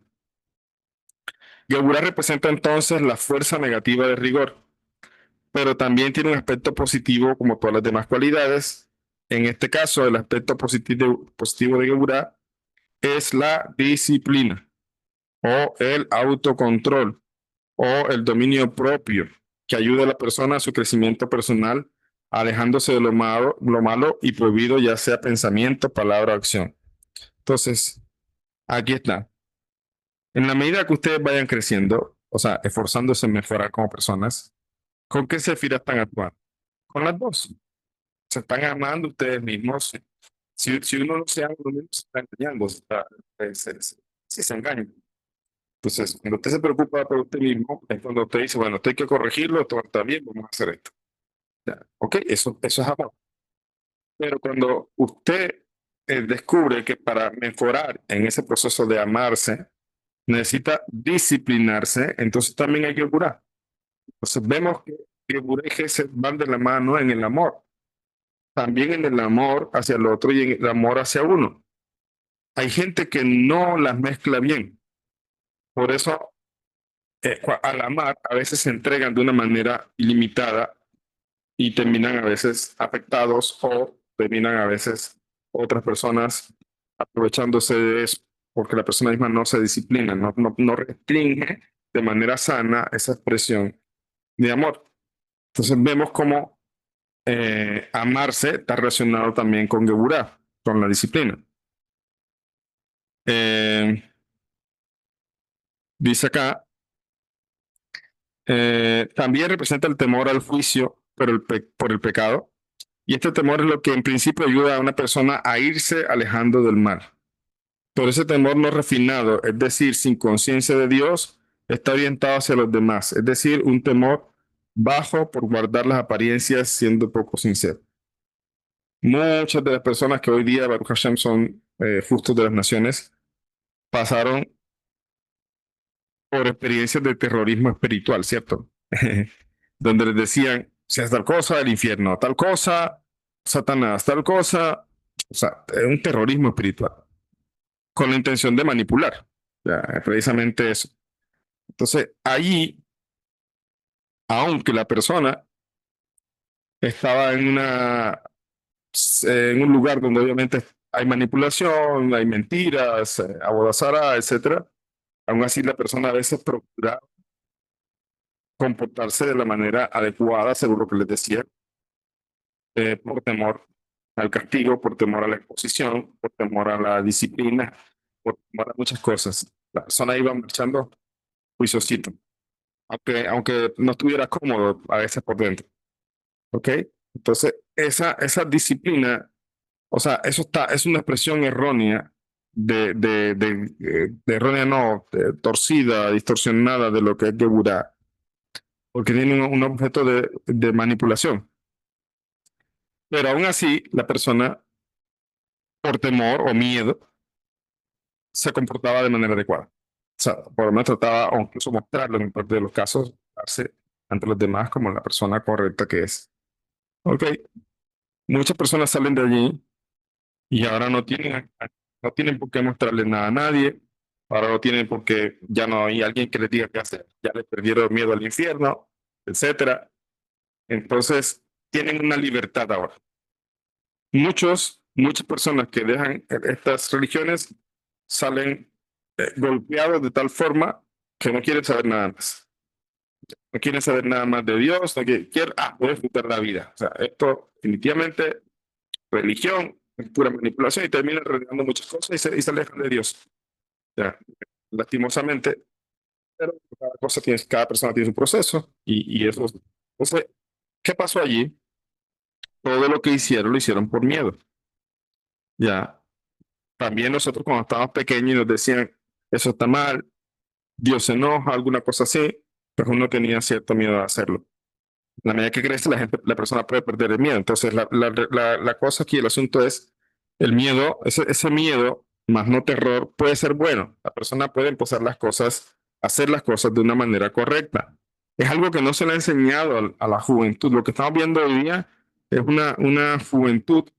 Geburah representa entonces la fuerza negativa de rigor, pero también tiene un aspecto positivo como todas las demás cualidades. En este caso, el aspecto positivo de Geburah es la disciplina o el autocontrol o el dominio propio que ayuda a la persona a su crecimiento personal, alejándose de lo malo y prohibido, ya sea pensamiento, palabra o acción. Entonces, aquí está. En la medida que ustedes vayan creciendo, o sea, esforzándose en mejorar como personas, ¿con qué se están actuando? Con las dos. Se están amando ustedes mismos. Si uno no se ama, uno se está engañando, si se engaña. Entonces, cuando usted se preocupa por usted mismo, es cuando usted dice, bueno, esto hay que corregirlo, esto está bien, vamos a hacer esto. Ya, ok, eso es amor. Pero cuando usted descubre que para mejorar en ese proceso de amarse, necesita disciplinarse, entonces también hay que curar. Entonces vemos que Geburah y Gesed van de la mano en el amor, también en el amor hacia el otro y en el amor hacia uno. Hay gente que no las mezcla bien, por eso al amar a veces se entregan de una manera ilimitada y terminan a veces afectados o terminan a veces otras personas aprovechándose de eso, porque la persona misma no se disciplina, no restringe de manera sana esa expresión de amor. Entonces vemos cómo amarse está relacionado también con Geburah, con la disciplina. Dice acá, también representa el temor al juicio por el pecado. Y este temor es lo que en principio ayuda a una persona a irse alejando del mal. Pero ese temor no refinado, es decir, sin conciencia de Dios, está orientado hacia los demás. Es decir, un temor bajo por guardar las apariencias siendo poco sincero. Muchas de las personas que hoy día, Baruch Hashem, son justos de las naciones, pasaron por experiencias de terrorismo espiritual, ¿cierto? Donde les decían, si es tal cosa, el infierno, tal cosa, Satanás, tal cosa. O sea, es un terrorismo espiritual, con la intención de manipular. Ya, precisamente eso. Entonces, ahí, aunque la persona estaba en un lugar donde obviamente hay manipulación, hay mentiras, abodazara, etcétera, aún así la persona a veces procura comportarse de la manera adecuada, según lo que les decía, por temor al castigo, por temor a la exposición, por temor a la disciplina, por temor a muchas cosas. La persona iba marchando juiciosito, aunque no estuviera cómodo a veces por dentro. ¿Ok? Entonces, esa disciplina, o sea, es una expresión errónea de errónea no, torcida, distorsionada de lo que es Geburah, porque tiene un objeto de manipulación. Pero aún así, la persona, por temor o miedo, se comportaba de manera adecuada. O sea, por lo menos trataba, o incluso mostrarlo en parte de los casos, darse ante los demás como la persona correcta que es. Ok, muchas personas salen de allí y ahora no tienen por qué mostrarle nada a nadie, ahora no tienen por qué, ya no hay alguien que les diga qué hacer, ya les perdieron miedo al infierno, etcétera. Entonces, tienen una libertad ahora. Muchas personas que dejan estas religiones salen golpeados de tal forma que no quieren saber nada más. No quieren saber nada más de Dios, no quieren, voy a disfrutar la vida. O sea, esto definitivamente, religión, es pura manipulación y terminan revelando muchas cosas y se alejan de Dios. Ya, lastimosamente, pero cada persona tiene su proceso y eso. Entonces, ¿qué pasó allí? Todo lo que hicieron lo hicieron por miedo. Ya, también nosotros cuando estábamos pequeños y nos decían, eso está mal, Dios se enoja, alguna cosa así, pues uno tenía cierto miedo a hacerlo. La medida que crece, la persona puede perder el miedo. Entonces, la cosa aquí, el asunto es el miedo, ese miedo, más no terror, puede ser bueno. La persona puede empezar las cosas, hacer las cosas de una manera correcta. Es algo que no se le ha enseñado a la juventud. Lo que estamos viendo hoy día es una juventud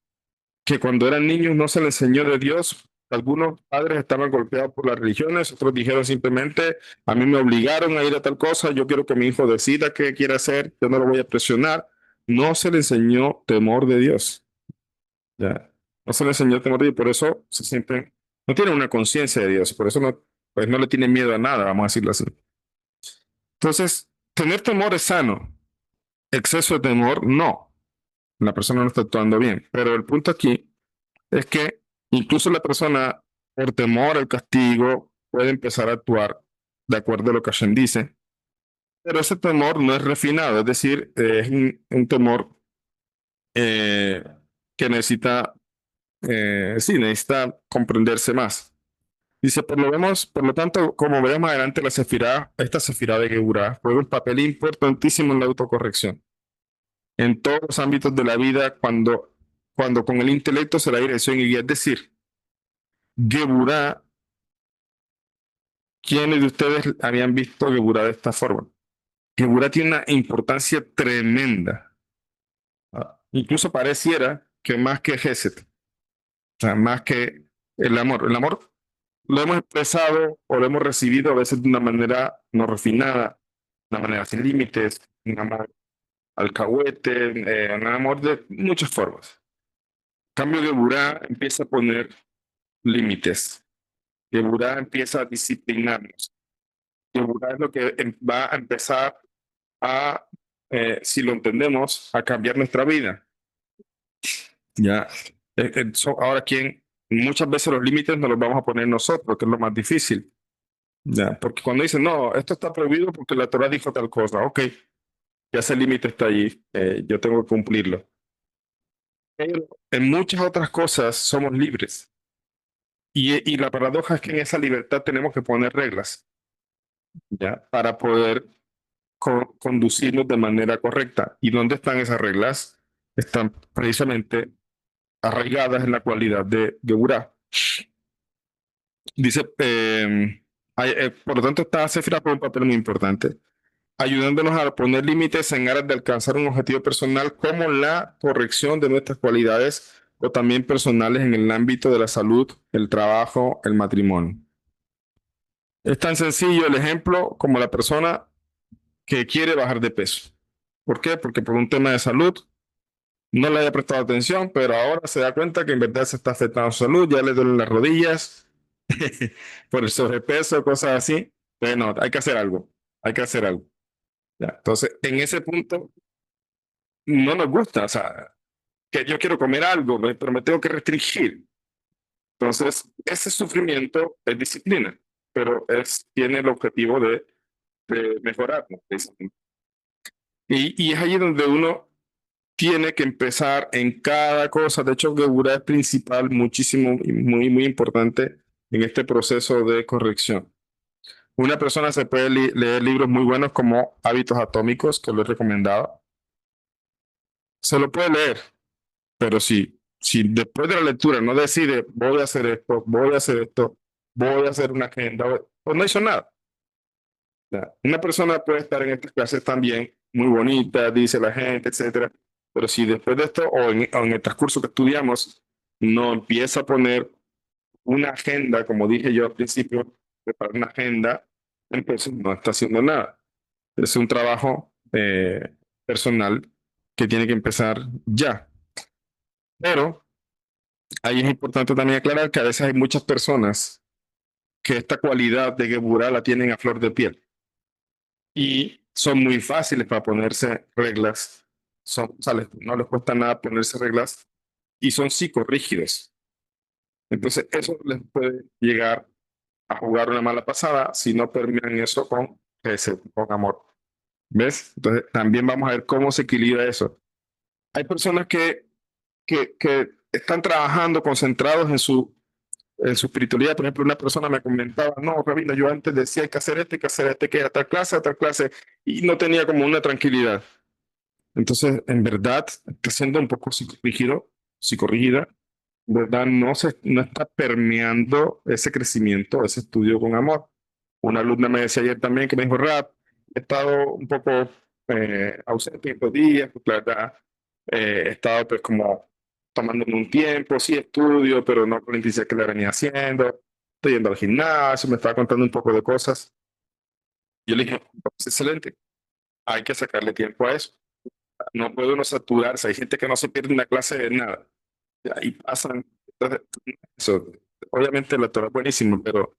que cuando eran niños no se les enseñó de Dios. Algunos padres estaban golpeados por las religiones, otros dijeron simplemente, a mí me obligaron a ir a tal cosa, yo quiero que mi hijo decida qué quiere hacer, yo no lo voy a presionar. No se le enseñó temor de Dios. ¿Ya? No se le enseñó temor de Dios, por eso se sienten, no tienen una conciencia de Dios, por eso no, pues no le tienen miedo a nada, vamos a decirlo así. Entonces, tener temor es sano, exceso de temor no, la persona no está actuando bien, pero el punto aquí es que incluso la persona, por temor al castigo, puede empezar a actuar de acuerdo a lo que Hashem dice, pero ese temor no es refinado, es decir, es un temor eh, que necesita, sí, necesita comprenderse más. Dice, por lo tanto, como veremos más adelante, esta sefirá de Geburah juega un papel importantísimo en la autocorrección. En todos los ámbitos de la vida, cuando con el intelecto se da dirección y guía, es decir, Geburah. ¿Quiénes de ustedes habían visto Geburah de esta forma? Geburah tiene una importancia tremenda. Incluso pareciera que más que Gesed, o sea, más que el amor. El amor lo hemos expresado o lo hemos recibido a veces de una manera no refinada, de una manera sin límites, un amor alcahuete, un amor de muchas formas. En cambio, Geburah empieza a poner límites. Geburah empieza a disciplinarnos. Geburah es lo que va a empezar a, si lo entendemos, a cambiar nuestra vida. Ya. Ahora, muchas veces los límites nos los vamos a poner nosotros, que es lo más difícil. Ya. Porque cuando dicen, no, esto está prohibido porque la Torah dijo tal cosa, ok, ya ese límite está allí, yo tengo que cumplirlo. Pero en muchas otras cosas somos libres. Y la paradoja es que en esa libertad tenemos que poner reglas, ¿ya? Para poder conducirnos de manera correcta. ¿Y dónde están esas reglas? Están precisamente arraigadas en la cualidad de Geburah. Dice, por lo tanto, esta cifra juega un papel muy importante, ayudándonos a poner límites en aras de alcanzar un objetivo personal como la corrección de nuestras cualidades o también personales en el ámbito de la salud, el trabajo, el matrimonio. Es tan sencillo el ejemplo como la persona que quiere bajar de peso. ¿Por qué? Porque por un tema de salud no le haya prestado atención, pero ahora se da cuenta que en verdad se está afectando su salud, ya le duelen las rodillas por el sobrepeso, cosas así. Pero no, hay que hacer algo, hay que hacer algo. Ya. Entonces, en ese punto, no nos gusta, o sea, que yo quiero comer algo, pero me tengo que restringir. Entonces, ese sufrimiento es disciplina, pero tiene el objetivo de mejorar, ¿no? Y es ahí donde uno tiene que empezar en cada cosa. De hecho, Geburah es principal, muchísimo y muy importante en este proceso de corrección. Una persona se puede leer libros muy buenos como Hábitos Atómicos, que lo he recomendado. Se lo puede leer, pero si después de la lectura no decide, voy a hacer esto, voy a hacer esto, voy a hacer una agenda, pues no hizo nada. Una persona puede estar en estas clases también, muy bonita, dice la gente, etcétera, pero si después de esto o en el transcurso que estudiamos no empieza a poner una agenda, como dije yo al principio, preparar una agenda, entonces no está haciendo nada. Es un trabajo personal que tiene que empezar ya. Pero ahí es importante también aclarar que a veces hay muchas personas que esta cualidad de Geburah la tienen a flor de piel y son muy fáciles para ponerse reglas. No les cuesta nada ponerse reglas y son psicorrígidos. Entonces, eso les puede llegar a jugar una mala pasada si no terminan eso con amor. ¿Ves? Entonces, también vamos a ver cómo se equilibra eso. Hay personas que están trabajando concentrados en su espiritualidad. Por ejemplo, una persona me comentaba, no, Rabino, yo antes decía hay que hacer esto, hay que hacer este, que era tal clase, y no tenía como una tranquilidad. Entonces, en verdad, está siendo un poco psicorrígido, psicorrígida, ¿verdad? No está permeando ese crecimiento, ese estudio con amor. Una alumna me decía ayer también que me dijo, Rap, he estado un poco ausente estos días, porque la verdad he estado pues como tomándome un tiempo, sí estudio, pero no con la intensidad que le venía haciendo. Estoy yendo al gimnasio, me estaba contando un poco de cosas. Yo le dije, pues, excelente, hay que sacarle tiempo a eso. No puede uno saturarse. Hay gente que no se pierde una clase de nada. Ahí pasan. Entonces, eso, obviamente la Torah es buenísima, pero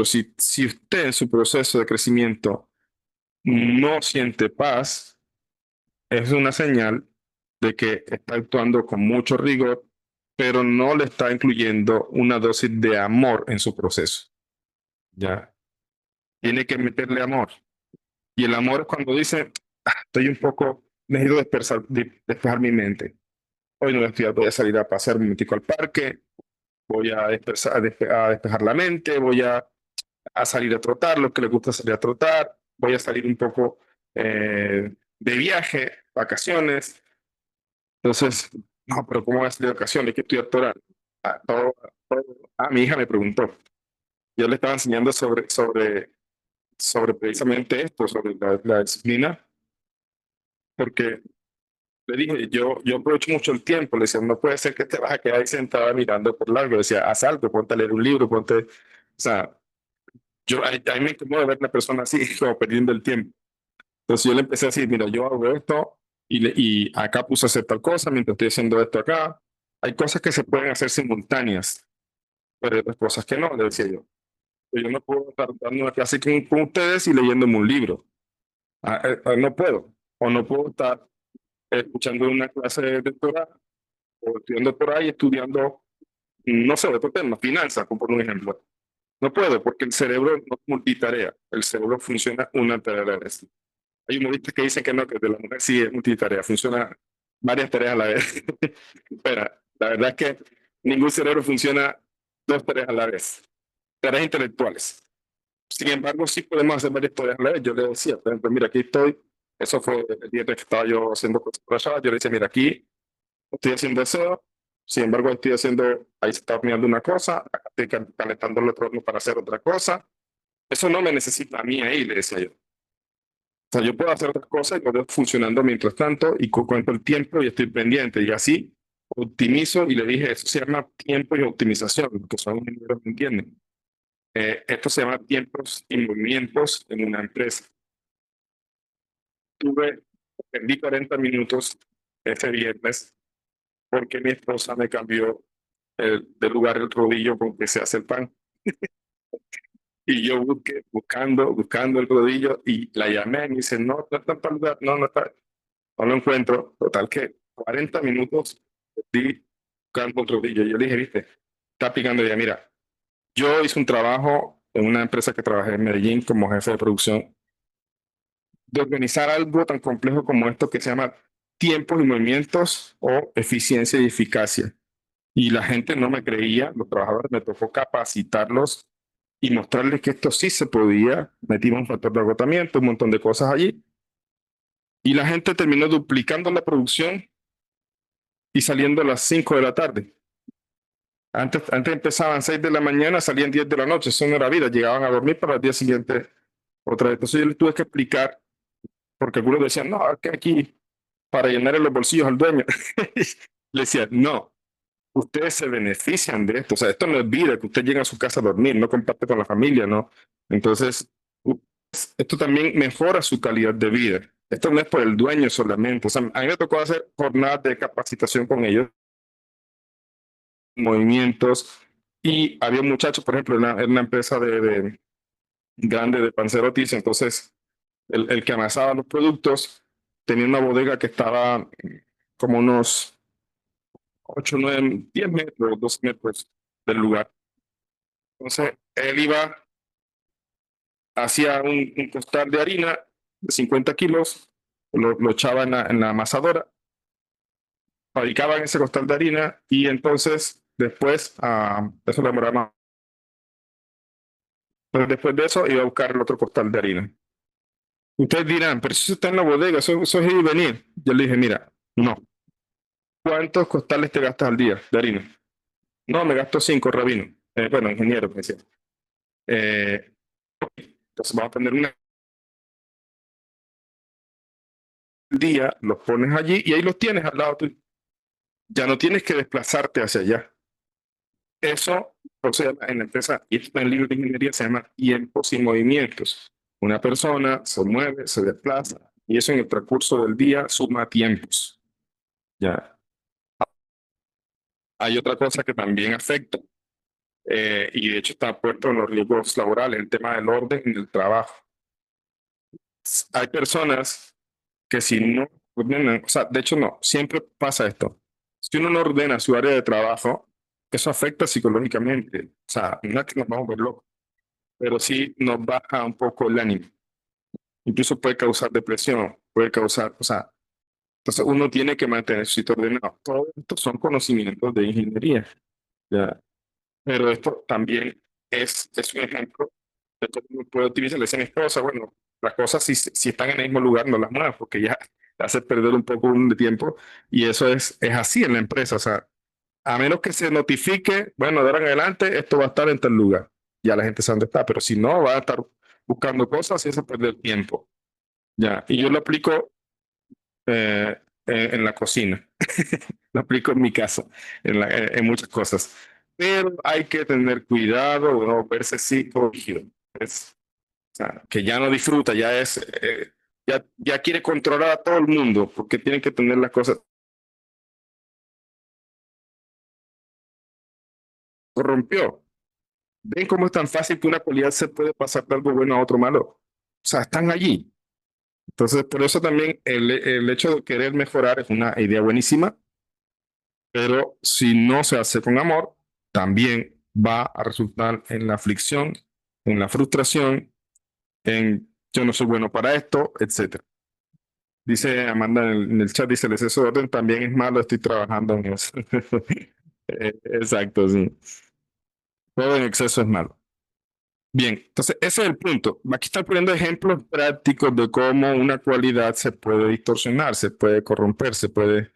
si usted en su proceso de crecimiento no siente paz, es una señal de que está actuando con mucho rigor, pero no le está incluyendo una dosis de amor en su proceso. ¿Ya? Tiene que meterle amor. Y el amor es cuando dice, estoy un poco, necesito despejar mi mente. Hoy no voy a estudiar, voy a salir a pasear un momentico al parque, voy a despejar la mente, voy a salir a trotar, lo que le gusta salir a trotar, voy a salir un poco de viaje, vacaciones. Entonces, no, pero ¿cómo voy a salir de vacaciones? ¿Qué estudiar Torah? Todo. Mi hija me preguntó. Yo le estaba enseñando sobre precisamente esto, sobre la disciplina, porque le dije, yo aprovecho mucho el tiempo. Le decía, no puede ser que te vas a quedar ahí sentada mirando por largo. Le decía, haz algo, ponte a leer un libro, ponte. O sea, a mí me incomoda ver a una persona así, como perdiendo el tiempo. Entonces yo le empecé a decir, mira, yo hago esto y acá puse a hacer tal cosa mientras estoy haciendo esto acá. Hay cosas que se pueden hacer simultáneas, pero hay otras cosas que no, le decía yo. Yo no puedo estar dando una clase con ustedes y leyéndome un libro. No puedo. O no puedo estar escuchando una clase de Torah o estudiando por ahí, estudiando, no sé, otro tema, finanzas, como por un ejemplo. No puedo, porque el cerebro no es multitarea. El cerebro funciona una tarea a la vez. Hay humoristas que dicen que no, que de la mujer sí es multitarea, funciona varias tareas a la vez. Pero la verdad es que ningún cerebro funciona dos tareas a la vez, tareas intelectuales. Sin embargo, sí podemos hacer varias tareas a la vez. Yo le decía, por ejemplo, mira, aquí estoy. Eso fue el día que estaba yo haciendo cosas por allá. Yo le decía, mira, aquí estoy haciendo eso, sin embargo estoy haciendo, ahí se está horneando una cosa, acá estoy calentando el otro horno para hacer otra cosa. Eso no me necesita a mí ahí, le decía yo. O sea, yo puedo hacer otras cosas y lo veo funcionando mientras tanto y cuento el tiempo y estoy pendiente y así optimizo y le dije, eso se llama tiempo y optimización, que son ingenieros que entienden. Esto se llama tiempos y movimientos en una empresa. Perdí 40 minutos ese viernes porque mi esposa me cambió de lugar el rodillo con que se hace el pan. Y yo buscando el rodillo y la llamé y me dice, no, no está en tal lugar, no está, no lo encuentro. Total que 40 minutos di buscando el rodillo. Yo le dije, viste, está picando ya, mira, yo hice un trabajo en una empresa que trabajé en Medellín como jefe de producción, de organizar algo tan complejo como esto que se llama tiempos y movimientos o eficiencia y eficacia. Y la gente no me creía, los trabajadores me tocó capacitarlos y mostrarles que esto sí se podía. Metimos un factor de agotamiento, un montón de cosas allí. Y la gente terminó duplicando la producción y saliendo a las 5 de la tarde. Antes empezaban 6 de la mañana, salían 10 de la noche, eso no era vida, llegaban a dormir para el día siguiente otra vez. Entonces yo les tuve que explicar, porque algunos decían, no, que aquí para llenarle los bolsillos al dueño. Le decía, no, ustedes se benefician de esto. O sea, esto no es vida, que usted llega a su casa a dormir, no comparte con la familia, ¿no? Entonces, esto también mejora su calidad de vida. Esto no es por el dueño solamente. O sea, a mí me tocó hacer jornadas de capacitación con ellos, movimientos, y había un muchacho, por ejemplo, en una empresa grande de pancerotis, entonces el que amasaba los productos tenía una bodega que estaba como unos 8, 9, 10 metros, 12 metros del lugar. Entonces, él iba, hacía un costal de harina de 50 kilos, lo echaba en la amasadora, fabricaban ese costal de harina y entonces después, eso lo demoraba Entonces, después de eso, iba a buscar el otro costal de harina. Ustedes dirán, pero eso está en la bodega, eso es ir y venir. Yo le dije, mira, no. ¿Cuántos costales te gastas al día de harina? No, me gasto 5, rabino. Bueno, ingeniero, me decía. Eh, entonces vamos a tener una día, los pones allí y ahí los tienes al lado tuyo. Ya no tienes que desplazarte hacia allá. Eso, o sea, en la empresa, y esto en el libro de ingeniería se llama tiempos y movimientos. Una persona se mueve, se desplaza, y eso en el transcurso del día suma tiempos. Ya. Hay otra cosa que también afecta, y de hecho está puesto en los libros laborales, el tema del orden en el trabajo. Hay personas que si no ordenan, o sea, de hecho no, siempre pasa esto. Si uno no ordena su área de trabajo, eso afecta psicológicamente. O sea, no es que nos vamos a ver locos, pero sí nos baja un poco el ánimo. Incluso puede causar depresión, puede causar, o sea, entonces uno tiene que mantener su sitio ordenado. Todo esto son conocimientos de ingeniería, ¿ya? Pero esto también es un ejemplo de cómo uno puede utilizar. Le decía a mi esposa, bueno, las cosas si están en el mismo lugar no las muevas porque ya te hace perder un poco de tiempo y eso es así en la empresa. O sea, a menos que se notifique, bueno, de ahora en adelante esto va a estar en tal lugar. Ya la gente sabe dónde está, pero si no, va a estar buscando cosas y eso perder tiempo. Ya, y yo lo aplico en la cocina, lo aplico en mi casa, en muchas cosas. Pero hay que tener cuidado de no verse psicológico. O sea, que ya no disfruta, ya quiere controlar a todo el mundo porque tiene que tener las cosas. Corrompió. ¿Ven cómo es tan fácil que una cualidad se puede pasar de algo bueno a otro malo? O sea, están allí. Entonces, por eso también el hecho de querer mejorar es una idea buenísima, pero si no se hace con amor, también va a resultar en la aflicción, en la frustración, en yo no soy bueno para esto, etcétera. Dice Amanda en el chat, dice el exceso de orden también es malo, estoy trabajando en eso. Exacto, sí. Todo en exceso es malo. Bien, entonces ese es el punto. Aquí están poniendo ejemplos prácticos de cómo una cualidad se puede distorsionar, se puede corromper, se puede...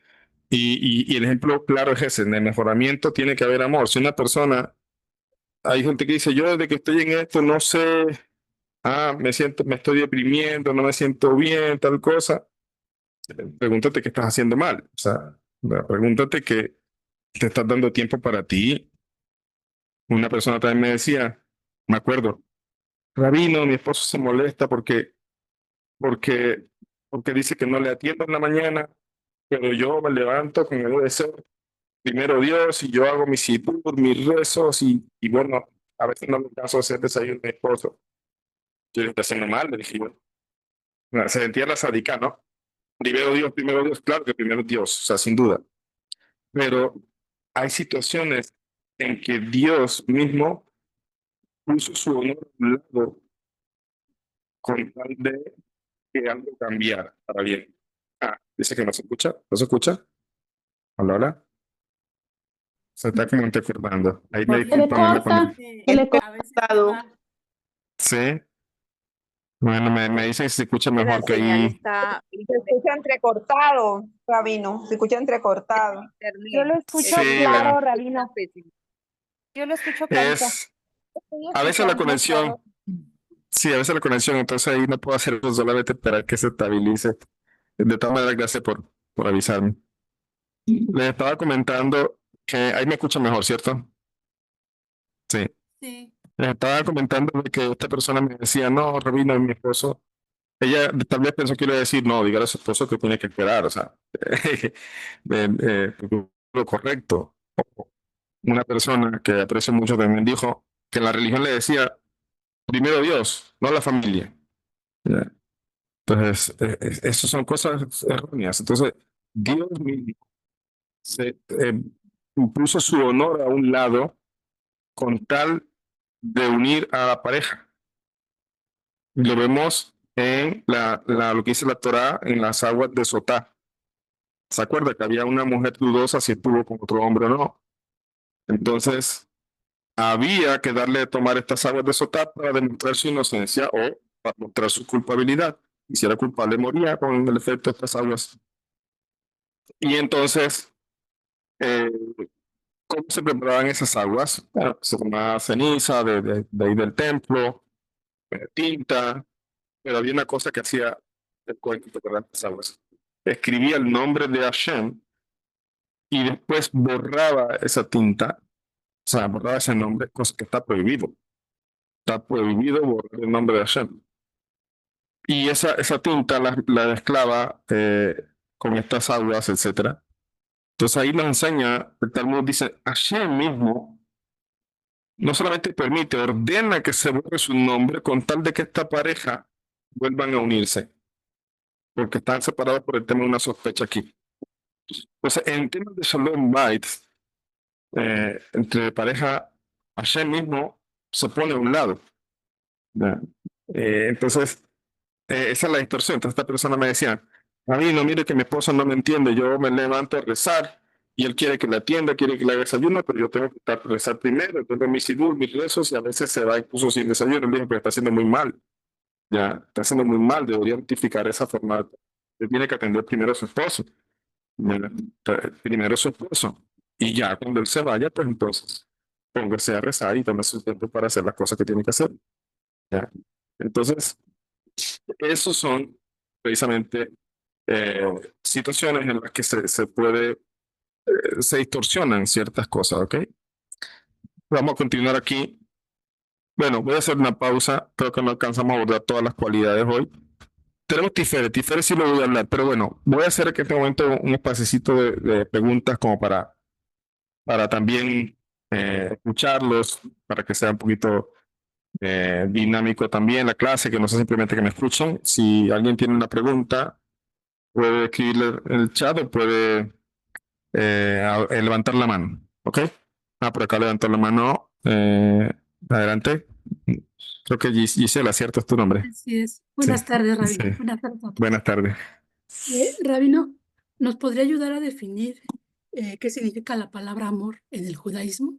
Y el ejemplo claro es ese, en el mejoramiento tiene que haber amor. Si una persona, hay gente que dice, yo desde que estoy en esto no sé, me estoy deprimiendo, no me siento bien, tal cosa, pregúntate qué estás haciendo mal. O sea, pregúntate que te estás dando tiempo para ti. Una persona también me decía, me acuerdo, Rabino, mi esposo se molesta porque, porque dice que no le atiendo en la mañana, pero yo me levanto con el deseo, primero Dios, y yo hago mis situr, mis rezos, y bueno, a veces no me canso de hacer desayuno a mi esposo. Yo le estoy haciendo mal, le dije yo. Bueno, se sentía la sadica, ¿no? Primero Dios, claro que primero Dios, o sea, sin duda. Pero hay situaciones en que Dios mismo puso su honor a un lado con tal de que algo cambiara para bien. Dice que no se escucha. ¿No se escucha? Hola, hola. Se está como interfirmando. Ahí me Se le disculpan, Ana, corta, cuando... se le corta. A veces va. Sí. Bueno, me dicen si se escucha La mejor que señal ahí. está Se escucha entrecortado, Rabino, se escucha entrecortado. Yo lo internet. escucho Sí, claro, la, Rabino. Pésimo. Yo lo escucho clarito. es... Estoy A veces la escuchando todo. conexión... Sí, a veces la conexión, entonces ahí no puedo hacer eso, solamente esperar que se estabilice. De todas maneras, gracias por avisarme. Les estaba comentando que ahí me escucha mejor, ¿cierto? Sí. Sí. Les estaba comentando de que esta persona me decía, no, Rabino, mi esposo. Ella tal vez pensó que iba a decir, no, dígale a su esposo que tiene que esperar, o sea, lo correcto. Una persona que aprecio mucho también dijo que la religión le decía, primero Dios, no la familia. ¿Ya? Entonces, esas son cosas erróneas. Entonces, Dios mismo se puso su honor a un lado con tal de unir a la pareja. Lo vemos en lo que dice la Torá en las aguas de Sotá. ¿Se acuerda que había una mujer dudosa si estuvo con otro hombre o no? Entonces, había que darle de tomar estas aguas de Sotá para demostrar su inocencia o para mostrar su culpabilidad. Y si era culpable, moría con el efecto de estas aguas. Y entonces, eh, ¿cómo se preparaban esas aguas? Bueno, se tomaba ceniza de ahí del templo, tinta, pero había una cosa que hacía el cuento de preparar las aguas. Escribía el nombre de Hashem y después borraba esa tinta, o sea, borraba ese nombre, cosa que está prohibido. Está prohibido borrar el nombre de Hashem. Y esa tinta la mezclaba con estas aguas, etcétera. Entonces ahí nos enseña, el Talmud dice, Hashem mismo no solamente permite, ordena que se borre su nombre con tal de que esta pareja vuelvan a unirse, porque están separados por el tema de una sospecha aquí. Entonces, en temas de Shalom Bait, entre pareja, Hashem mismo se pone a un lado. ¿Ya? Entonces, esa es la distorsión. Entonces, esta persona me decía, a mí no, mire que mi esposo no me entiende, yo me levanto a rezar y él quiere que la atienda, quiere que le haga desayuno, pero yo tengo que rezar primero, tengo mis sidur, mis rezos y a veces se va incluso sin desayuno. Le dije, pero está haciendo muy mal, ya, está haciendo muy mal, debería rectificar esa forma. Él tiene que atender primero a su esposo, ya, primero a su esposo. Y ya cuando él se vaya, pues entonces póngase a rezar y tome su tiempo para hacer las cosas que tiene que hacer. ¿Ya? Entonces, esos son precisamente situaciones en las que se puede, se distorsionan ciertas cosas, ¿ok? Vamos a continuar aquí. Bueno, voy a hacer una pausa. Creo que no alcanzamos a abordar todas las cualidades hoy. Tenemos Tiferet. Tiferet sí lo voy a hablar, pero bueno, voy a hacer en este momento un espacecito de preguntas como para también escucharlos, para que sea un poquito dinámico también la clase, que no sea simplemente que me escuchen. Si alguien tiene una pregunta, puede escribirle en el chat o puede levantar la mano. ¿Ok? Por acá levantó la mano. Adelante. Creo que Gisela, ¿cierto es tu nombre? Así es. Buenas Sí, tardes, Rabino. sí. Buenas tardes a todos. Buenas tardes. Rabino, ¿nos podría ayudar a definir qué significa la palabra amor en el judaísmo?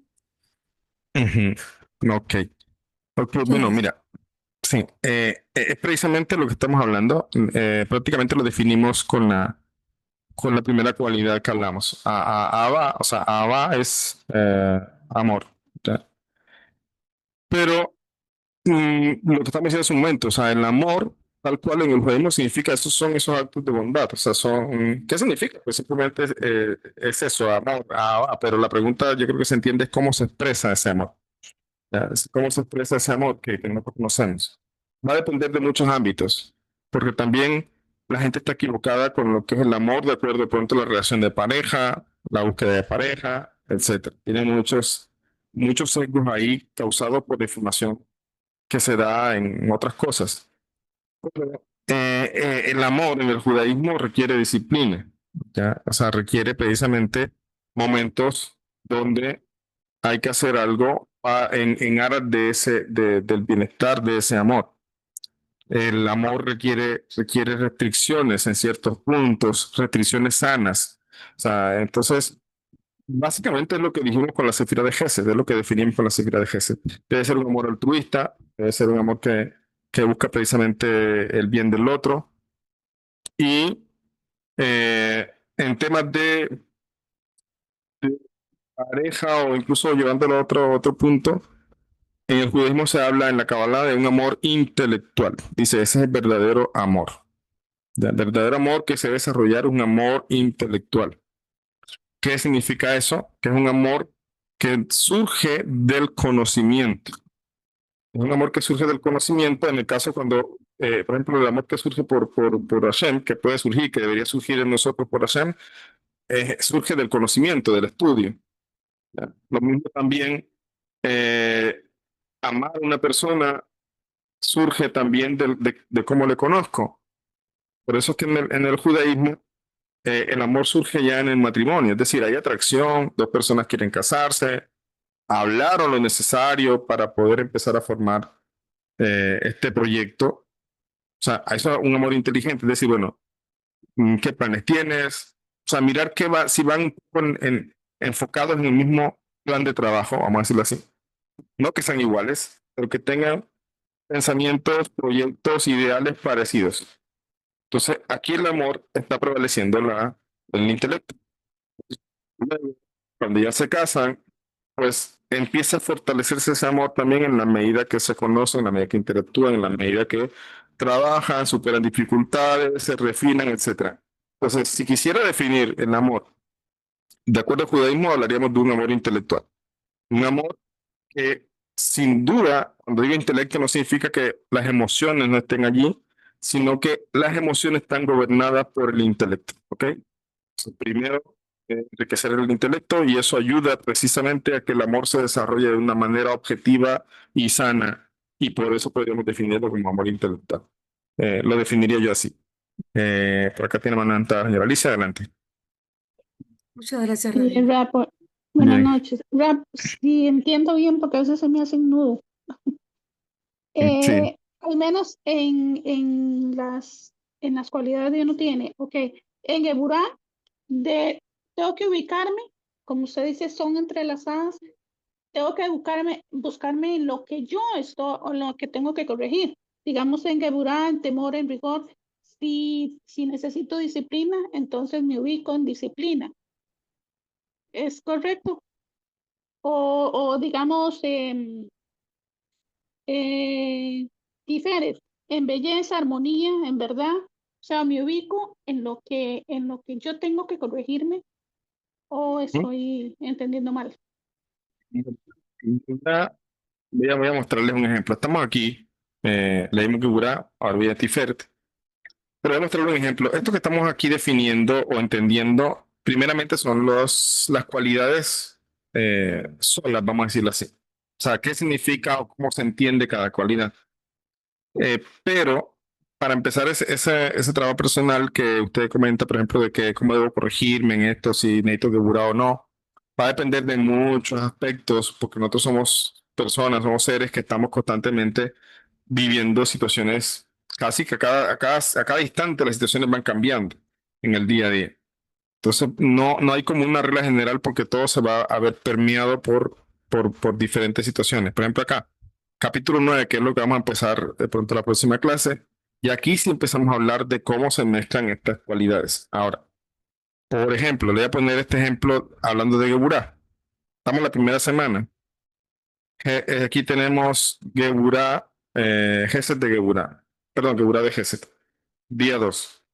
Ok. Bueno, mira, sí, es precisamente lo que estamos hablando. Prácticamente lo definimos con la primera cualidad que hablamos. Ava, o sea, Ava es amor. ¿Ya? Pero lo que estamos diciendo hace un momento, o sea, el amor, tal cual en el judaísmo significa, esos son esos actos de bondad. O sea, ¿qué significa? Pues simplemente es eso, amor, pero la pregunta yo creo que se entiende es cómo se expresa ese amor. ¿Ya? Es cómo se expresa ese amor que no conocemos. Va a depender de muchos ámbitos, porque también la gente está equivocada con lo que es el amor de acuerdo de pronto a la relación de pareja, la búsqueda de pareja, etcétera. Tienen muchos sesgos ahí causados por información que se da en otras cosas. El amor en el judaísmo requiere disciplina, ¿ya? O sea, requiere precisamente momentos donde hay que hacer algo en aras del bienestar de ese amor. El amor requiere restricciones en ciertos puntos, restricciones sanas. O sea, entonces, básicamente es lo que dijimos con la Sefira de Gesed, es lo que definimos con la Sefira de Gesed. Debe ser un amor altruista, debe ser un amor que busca precisamente el bien del otro. Y en temas de pareja o incluso llevándolo a otro punto, en el judaísmo se habla en la Kabbalah de un amor intelectual. Dice, ese es el verdadero amor. El verdadero amor que se debe desarrollar un amor intelectual. ¿Qué significa eso? Que es un amor que surge del conocimiento. Es un amor que surge del conocimiento, en el caso cuando, por ejemplo, el amor que surge por Hashem, que puede surgir, que debería surgir en nosotros por Hashem, surge del conocimiento, del estudio. ¿Ya? Lo mismo también, amar a una persona surge también de cómo le conozco. Por eso es que en el judaísmo el amor surge ya en el matrimonio, es decir, hay atracción, dos personas quieren casarse, hablaron lo necesario para poder empezar a formar este proyecto. O sea, eso es un amor inteligente, es decir, bueno, ¿qué planes tienes? O sea, mirar si van enfocados en el mismo plan de trabajo, vamos a decirlo así. no que sean iguales, pero que tengan pensamientos, proyectos, ideales parecidos. Entonces, aquí el amor está prevaleciendo el intelecto. Luego, cuando ya se casan, pues empieza a fortalecerse ese amor también en la medida que se conocen, en la medida que interactúan, en la medida que trabajan, superan dificultades, se refinan, etcétera. Entonces, si quisiera definir el amor, de acuerdo al judaísmo, hablaríamos de un amor intelectual. Un amor que, sin duda, cuando digo intelecto, no significa que las emociones no estén allí, sino que las emociones están gobernadas por el intelecto. ¿Ok? Entonces, primero, enriquecer el intelecto y eso ayuda precisamente a que el amor se desarrolle de una manera objetiva y sana. Y por eso podríamos definirlo como amor intelectual. Lo definiría yo así. Por acá tiene mano señora Alicia, adelante. Muchas gracias, Sí, Rabino. Rap, buenas Bien. noches. Rap, sí entiendo bien porque a veces se me hacen nudo. Sí. Al menos en las cualidades que uno tiene. Ok, en Geburá tengo que ubicarme, como usted dice, son entrelazadas. Tengo que buscarme en lo que yo estoy o lo que tengo que corregir. Digamos en Geburá, en temor, en rigor. Si necesito disciplina, entonces me ubico en disciplina. ¿Es correcto? O digamos, Tiferet, en belleza, armonía, en verdad. O sea, me ubico en lo que yo tengo que corregirme o estoy entendiendo mal. Ya, voy a mostrarles un ejemplo. Estamos aquí, leímos Geburá, ahora voy a Tiferet. Pero voy a mostrarles un ejemplo. Esto que estamos aquí definiendo o entendiendo, primeramente son las cualidades solas, vamos a decirlo así. O sea, ¿qué significa o cómo se entiende cada cualidad? Pero para empezar ese trabajo personal que usted comenta, por ejemplo, de que cómo debo corregirme en esto, si necesito Geburá o no, va a depender de muchos aspectos, porque nosotros somos personas, somos seres que estamos constantemente viviendo situaciones casi que a cada instante las situaciones van cambiando en el día a día. Entonces, no hay como una regla general porque todo se va a ver permeado por diferentes situaciones. Por ejemplo, acá, capítulo 9, que es lo que vamos a empezar de pronto la próxima clase, y aquí sí empezamos a hablar de cómo se mezclan estas cualidades. Ahora, por ejemplo, le voy a poner este ejemplo hablando de Geburá. Estamos en la primera semana. Aquí tenemos Geburá, Geset de Geburá. Perdón, Geburá de Geset. Día 2.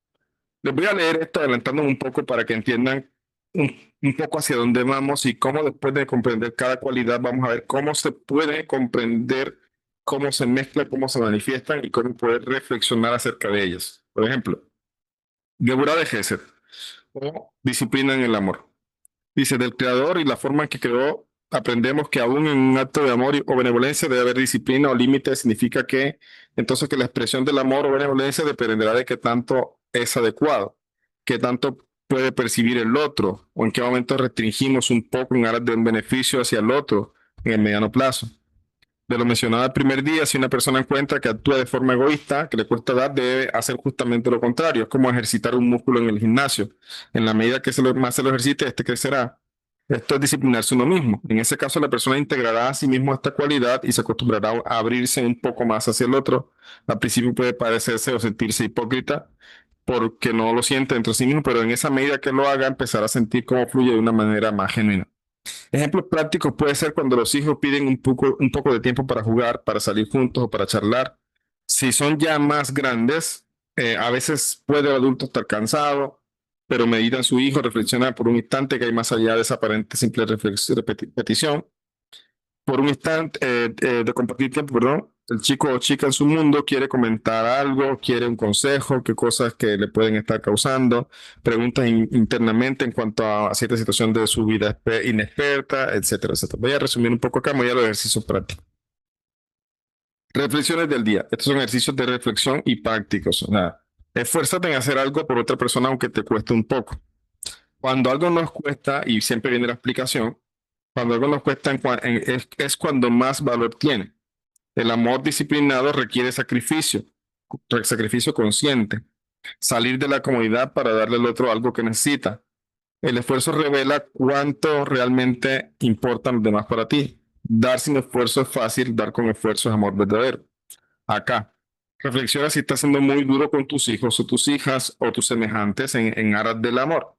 Les voy a leer esto adelantándome un poco para que entiendan un poco hacia dónde vamos y cómo después de comprender cada cualidad vamos a ver cómo se puede comprender, cómo se mezcla, cómo se manifiestan y cómo poder reflexionar acerca de ellas. Por ejemplo, Geburá de Geset o disciplina en el amor. Dice, del creador y la forma en que creó, aprendemos que aún en un acto de amor o benevolencia debe haber disciplina o límite. Significa que entonces que la expresión del amor o benevolencia dependerá de qué tanto es adecuado, qué tanto puede percibir el otro o en qué momento restringimos un poco en aras de un beneficio hacia el otro en el mediano plazo. De lo mencionado al primer día, si una persona encuentra que actúa de forma egoísta, que le cuesta dar, debe hacer justamente lo contrario. Es como ejercitar un músculo en el gimnasio. En la medida que más se lo ejercite, este crecerá. Esto es disciplinarse uno mismo. En ese caso, la persona integrará a sí mismo esta cualidad y se acostumbrará a abrirse un poco más hacia el otro. Al principio puede parecerse o sentirse hipócrita porque no lo siente dentro de sí mismo, pero en esa medida que lo haga, empezará a sentir cómo fluye de una manera más genuina. Ejemplos prácticos puede ser cuando los hijos piden un poco de tiempo para jugar, para salir juntos o para charlar. Si son ya más grandes, a veces puede el adulto estar cansado, pero medita en su hijo, reflexiona por un instante que hay más allá de esa aparente simple repetición. Por un instante de compartir tiempo, perdón, el chico o chica en su mundo quiere comentar algo, quiere un consejo, qué cosas que le pueden estar causando, preguntas internamente en cuanto a cierta situación de su vida inexperta, etcétera, etcétera. Voy a resumir un poco acá, voy a los ejercicios prácticos. Reflexiones del día. Estos son ejercicios de reflexión y prácticos. O sea, esfuérzate en hacer algo por otra persona aunque te cueste un poco. Cuando algo nos cuesta, y siempre viene la explicación, cuando algo nos cuesta es cuando más valor tiene. El amor disciplinado requiere sacrificio consciente, salir de la comodidad para darle al otro algo que necesita. El esfuerzo revela cuánto realmente importan los demás para ti. Dar sin esfuerzo es fácil, dar con esfuerzo es amor verdadero. Acá, reflexiona si estás siendo muy duro con tus hijos o tus hijas o tus semejantes en aras del amor.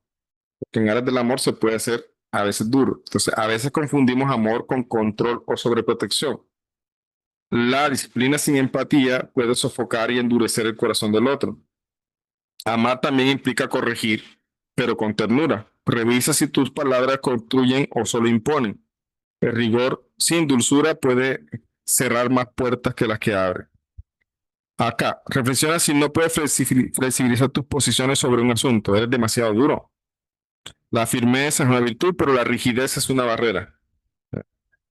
Porque en aras del amor se puede hacer a veces duro. Entonces, a veces confundimos amor con control o sobreprotección. La disciplina sin empatía puede sofocar y endurecer el corazón del otro. Amar también implica corregir, pero con ternura. Revisa si tus palabras construyen o solo imponen. El rigor sin dulzura puede cerrar más puertas que las que abre. Acá, reflexiona si no puedes flexibilizar tus posiciones sobre un asunto. Eres demasiado duro. La firmeza es una virtud, pero la rigidez es una barrera.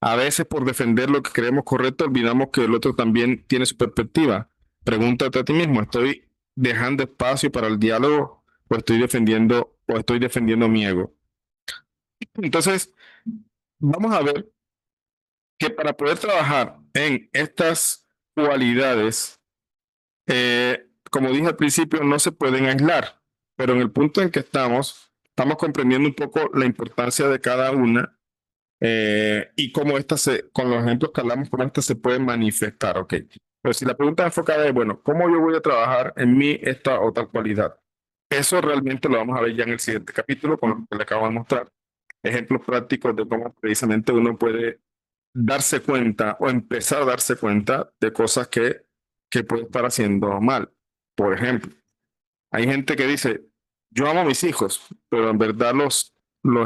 A veces por defender lo que creemos correcto, olvidamos que el otro también tiene su perspectiva. Pregúntate a ti mismo, ¿estoy dejando espacio para el diálogo o estoy defendiendo mi ego? Entonces, vamos a ver que para poder trabajar en estas cualidades, como dije al principio, no se pueden aislar, pero en el punto en que estamos comprendiendo un poco la importancia de cada una y cómo con los ejemplos que hablamos, cómo estas se pueden manifestar, ¿ok? Pero si la pregunta enfocada es, bueno, ¿cómo yo voy a trabajar en mí esta otra cualidad? Eso realmente lo vamos a ver ya en el siguiente capítulo, con lo que le acabo de mostrar. Ejemplos prácticos de cómo precisamente uno puede darse cuenta o empezar a darse cuenta de cosas que puede estar haciendo mal. Por ejemplo, hay gente que dice, yo amo a mis hijos, pero en verdad los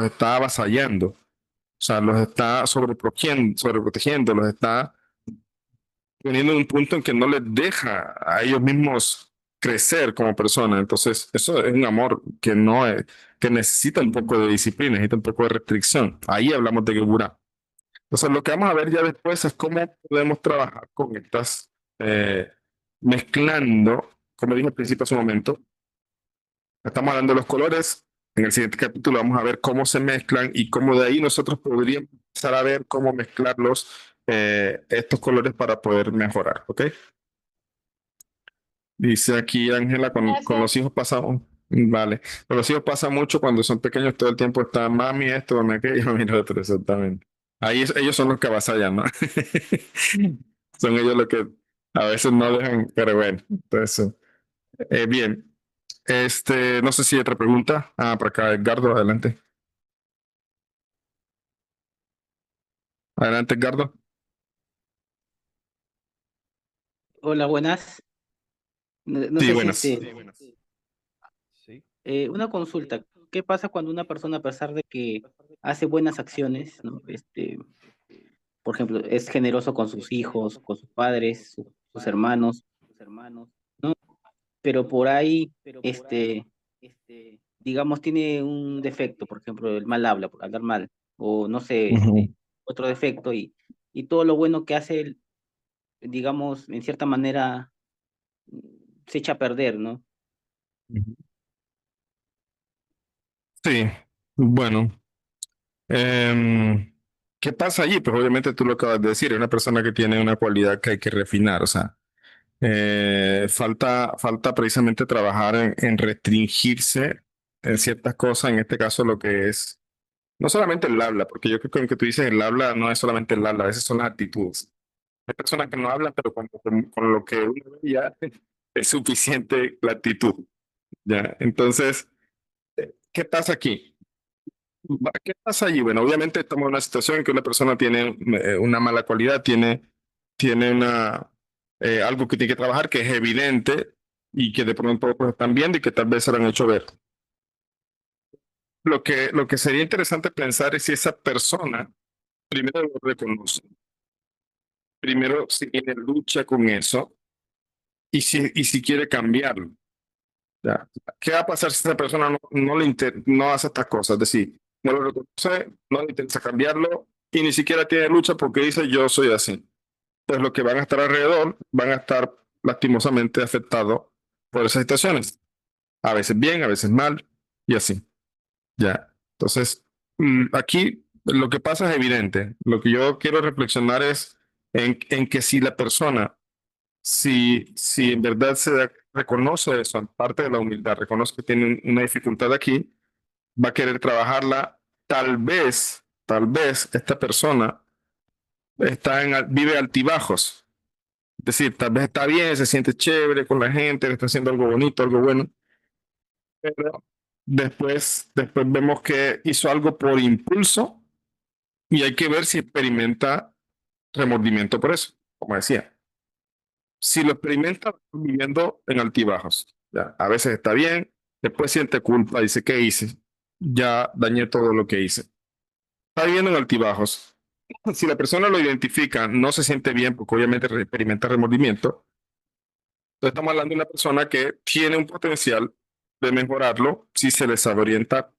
está avasallando. O sea, los está sobreprotegiendo, los está poniendo en un punto en que no les deja a ellos mismos crecer como personas. Entonces, eso es un amor que no es, que necesita un poco de disciplina, necesita un poco de restricción. Ahí hablamos de Geburah. Entonces, lo que vamos a ver ya después es cómo podemos trabajar con estas, mezclando, como dije al principio hace un momento, estamos hablando de los colores. En el siguiente capítulo vamos a ver cómo se mezclan y cómo de ahí nosotros podríamos empezar a ver cómo mezclarlos, estos colores para poder mejorar, ¿ok? Dice aquí Ángela, con los hijos pasamos, vale, con los hijos pasa mucho cuando son pequeños, todo el tiempo está mami esto, mami aquello, mami lo otro, exactamente. Ahí ellos son los que avasallan, ¿no? Son ellos los que a veces no dejan, pero bueno, entonces, bien. No sé si hay otra pregunta. Por acá, Edgardo, adelante. Adelante, Edgardo. Hola, buenas. No Sí, sé buenas. si una consulta. ¿Qué pasa cuando una persona, a pesar de que hace buenas acciones, ¿no? Por ejemplo, es generoso con sus hijos, con sus padres, sus hermanos, ¿no? Pero por ahí, digamos, tiene un defecto, por ejemplo, el mal habla, por hablar mal, o no sé, otro defecto, y todo lo bueno que hace, él, digamos, en cierta manera, se echa a perder, ¿no? Sí, bueno. ¿Qué pasa allí? Pues obviamente tú lo acabas de decir, es una persona que tiene una cualidad que hay que refinar, o sea, falta precisamente trabajar en restringirse en ciertas cosas, en este caso lo que es, no solamente el habla, porque yo creo que lo que tú dices, el habla no es solamente el habla, a veces son las actitudes. Hay personas que no hablan, pero con lo que uno ve ya es suficiente la actitud, ¿ya? Entonces, ¿qué pasa aquí? ¿Qué pasa allí? Bueno, obviamente estamos en una situación en que una persona tiene una mala cualidad, tiene algo que tiene que trabajar que es evidente y que de pronto pues, están viendo y que tal vez se lo han hecho ver. Lo que sería interesante pensar es si esa persona primero lo reconoce, primero si tiene lucha con eso y si quiere cambiarlo. ¿Ya? ¿Qué va a pasar si esa persona no hace estas cosas? Es decir, no lo reconoce, no le interesa cambiarlo y ni siquiera tiene lucha porque dice yo soy así. Pues los que van a estar alrededor van a estar lastimosamente afectados por esas situaciones. A veces bien, a veces mal y así. Ya. Entonces, aquí lo que pasa es evidente. Lo que yo quiero reflexionar es en que si la persona, si en verdad reconoce eso, parte de la humildad, reconoce que tiene una dificultad aquí, va a querer trabajarla. Tal vez esta persona vive altibajos. Es decir, tal vez está bien, se siente chévere con la gente, le está haciendo algo bonito, algo bueno, pero después vemos que hizo algo por impulso y hay que ver si experimenta remordimiento por eso, como decía. Si lo experimenta viviendo en altibajos, ya, a veces está bien, después siente culpa, dice, ¿qué hice? Ya dañé todo lo que hice. Está viviendo en altibajos. Si la persona lo identifica, no se siente bien porque obviamente experimenta remordimiento. Entonces estamos hablando de una persona que tiene un potencial de mejorarlo si se les sabe orientar.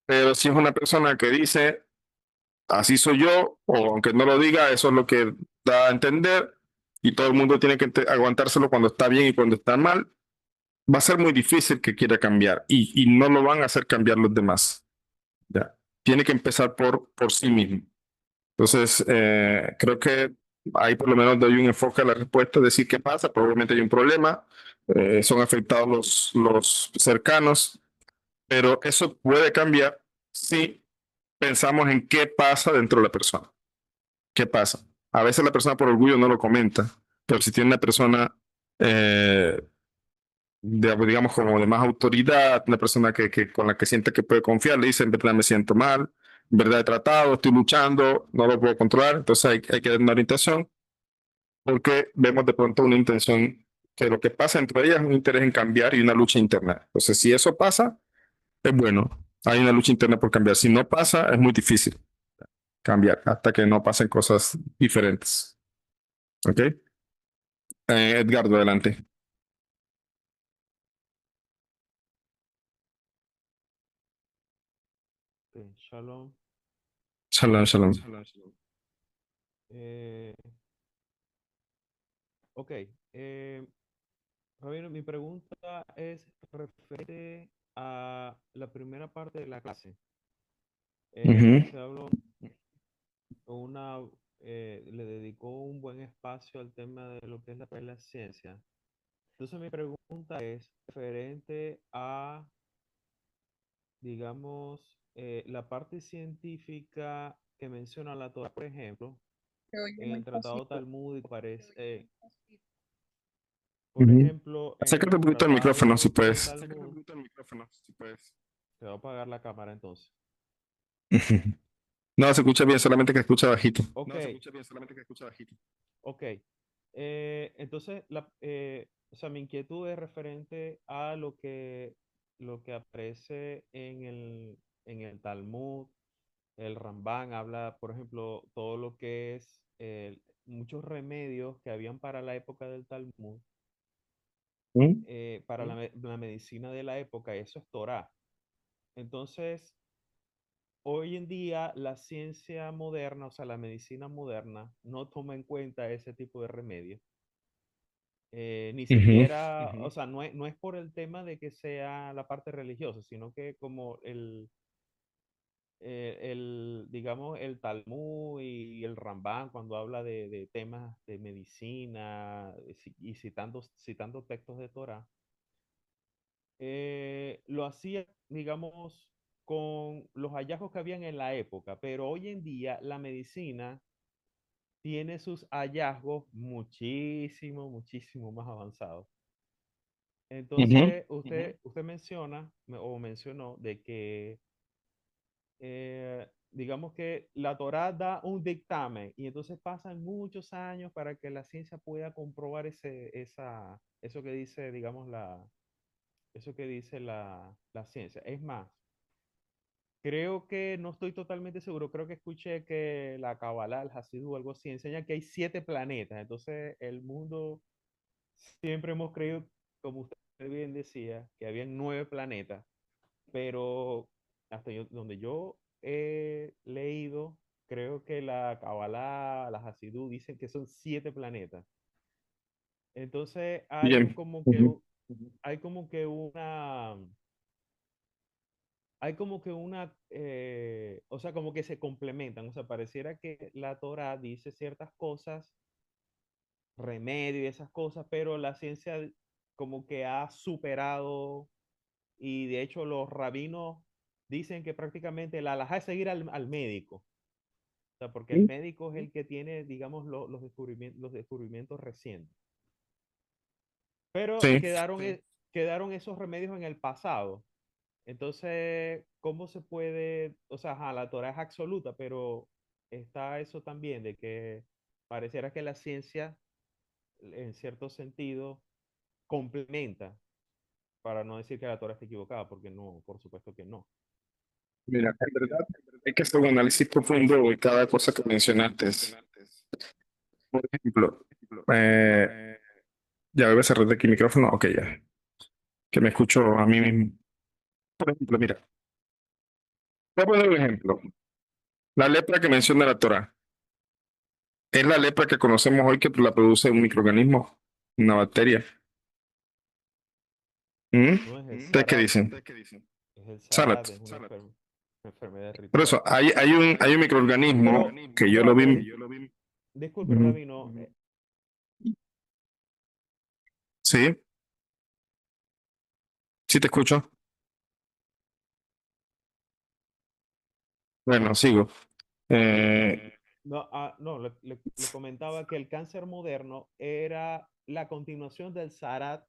Pero si es una persona que dice, así soy yo, o aunque no lo diga, eso es lo que da a entender, y todo el mundo tiene que aguantárselo cuando está bien y cuando está mal, va a ser muy difícil que quiera cambiar y no lo van a hacer cambiar los demás. Ya. Tiene que empezar por sí mismo. Entonces, creo que ahí por lo menos doy un enfoque a la respuesta, decir qué pasa, probablemente hay un problema, son afectados los cercanos, pero eso puede cambiar si pensamos en qué pasa dentro de la persona. ¿Qué pasa? A veces la persona por orgullo no lo comenta, pero si tiene una persona, digamos, como de más autoridad, una persona con la que siente que puede confiar, le dice, en verdad me siento mal, en verdad he tratado, estoy luchando, no lo puedo controlar, entonces hay que dar una orientación, porque vemos de pronto una intención, que lo que pasa entre ellas es un interés en cambiar y una lucha interna. Entonces, si eso pasa, es bueno, hay una lucha interna por cambiar. Si no pasa, es muy difícil cambiar hasta que no pasen cosas diferentes. ¿Ok? Edgardo, adelante. Shalom. Shalom, shalom. Eh, ok. Rabino, mi pregunta es referente a la primera parte de la clase. Ujú. Se habló una, le dedicó un buen espacio al tema de lo que es la ciencia. Entonces mi pregunta es referente a, digamos, la parte científica que menciona la Torah, por ejemplo, en el Tratado Talmúdico parece, por Ujú. ejemplo, en Acércate el un poquito al micrófono, si Tratado del puedes. Talmud, te va a apagar la cámara entonces. Ujú. No, se escucha bien, solamente que escucha bajito. Ok, ok. Entonces, o sea, mi inquietud es referente a lo que aparece en el Talmud. El Rambán habla, por ejemplo, todo lo que es muchos remedios que habían para la época del Talmud, ¿Mm? para la medicina de la época, eso es Torah. Entonces, hoy en día la ciencia moderna, o sea, la medicina moderna, no toma en cuenta ese tipo de remedios. Ni Ujú. siquiera, o sea, no es por el tema de que sea la parte religiosa, sino que como digamos, el Talmud y el Rambán, cuando habla de temas de medicina y citando textos de Torah, lo hacía, digamos, con los hallazgos que habían en la época, pero hoy en día la medicina tiene sus hallazgos muchísimo, muchísimo más avanzados. Ujú. Entonces, usted menciona o mencionó de que, digamos que la Torá da un dictamen y entonces pasan muchos años para que la ciencia pueda comprobar eso que dice, digamos, eso que dice la ciencia. Es más, creo que no estoy totalmente seguro, creo que escuché que la Kabbalah, el Hasidú, algo así, enseña que hay 7 planetas. Entonces, el mundo siempre hemos creído, como usted bien decía, que habían 9 planetas, pero donde yo he leído, creo que la Kabbalah, la Hasidú dicen que son 7 planetas. Entonces, Bien. Ujú. hay como que una hay como que o sea, como que se complementan, o sea, pareciera que la Torah dice ciertas cosas, remedio y esas cosas, pero la ciencia como que ha superado y de hecho los rabinos dicen que prácticamente la halajá es seguir al médico. O sea, porque el médico es el que tiene, digamos, los descubrimientos recientes. Pero Sí. quedaron esos remedios en el pasado. Entonces, ¿cómo se puede? O sea, ajá, la Torah es absoluta, pero está eso también de que pareciera que la ciencia, en cierto sentido, complementa, para no decir que la Torah está equivocada, porque no, por supuesto que no. Mira, en verdad hay que hacer un análisis profundo de cada cosa que mencionaste. Por ejemplo, ya voy a cerrar de aquí el micrófono. Ok, ya. Que me escucho a mí mismo. Por ejemplo, mira, voy a poner un ejemplo. La lepra que menciona la Torah es la lepra que conocemos hoy que la produce un microorganismo, una bacteria. No es el ¿Ustedes qué Sarat, dicen? es el Sarat. Sarat, es una enfermedad Por ritual. eso, hay un microorganismo Pero, que yo ya lo va, pero vi. disculpe, Ujú. Rabino, Sí, sí te escucho. Bueno, sigo. no, no, le comentaba que el cáncer moderno era la continuación del Sarat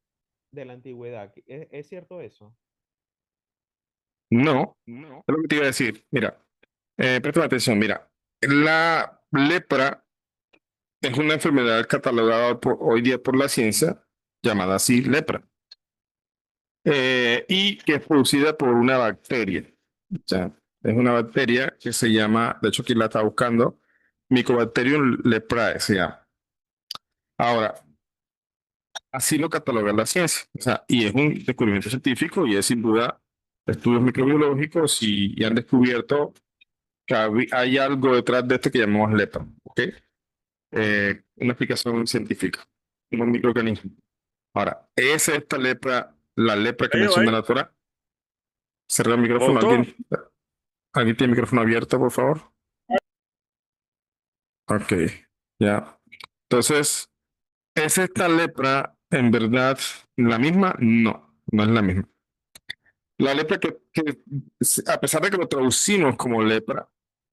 de la antigüedad. ¿Es cierto eso? No, es lo que te iba a decir. Mira, presta atención. Mira, la lepra es una enfermedad catalogada hoy día por la ciencia, llamada así lepra, y que es producida por una bacteria. O sea, es una bacteria que se llama, de hecho, aquí la está buscando, Mycobacterium leprae se llama. Ahora, así lo cataloga la ciencia. O sea, y es un descubrimiento científico y es sin duda estudios microbiológicos y han descubierto que hay algo detrás de esto que llamamos lepra. ¿Ok? Una explicación científica, un microorganismo. Ahora, ¿es esta lepra la lepra que menciona la Torah? Cerrar el micrófono. ¿Alguien tiene el micrófono abierto, por favor? Ok, ya. Entonces, ¿es esta lepra en verdad la misma? No, no es la misma. La lepra a pesar de que lo traducimos como lepra,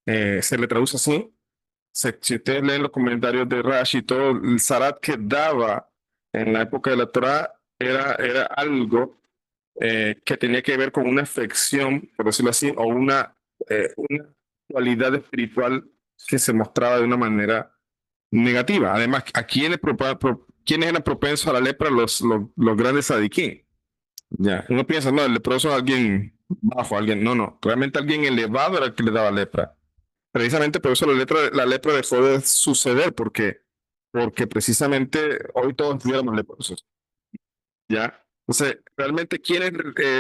se le traduce así. Si ustedes leen los comentarios de Rashi y todo, el zarat que daba en la época de la Torah era algo que tenía que ver con una afección, por decirlo así, o una cualidad espiritual que se mostraba de una manera negativa. Además, ¿quiénes eran propensos a la lepra? Los grandes sadiquín. Ya, uno piensa, no, el leproso es alguien bajo, alguien, no, realmente alguien elevado era el que le daba lepra. Precisamente por eso la lepra dejó de suceder, porque precisamente hoy todos estuviéramos leprosos. ¿Ya? Entonces, realmente quienes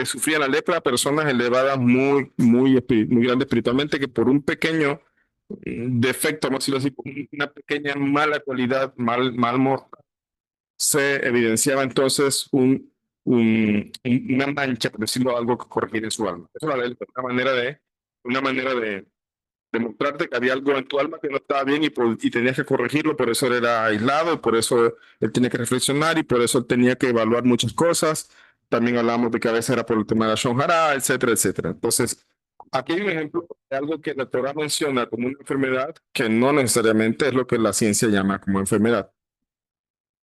sufrían la lepra, personas elevadas muy grandes espiritualmente, que por un pequeño defecto, vamos a decirlo así, una pequeña mala cualidad, se evidenciaba entonces una mancha, por decirlo algo, que corregir en su alma. Eso era una manera de demostrarte que había algo en tu alma que no estaba bien y tenías que corregirlo, por eso él era aislado, y por eso él tenía que reflexionar y por eso él tenía que evaluar muchas cosas. También hablamos de que a veces era por el tema de la Shonjara, etcétera, etcétera. Entonces, aquí hay un ejemplo de algo que la Torah menciona como una enfermedad que no necesariamente es lo que la ciencia llama como enfermedad.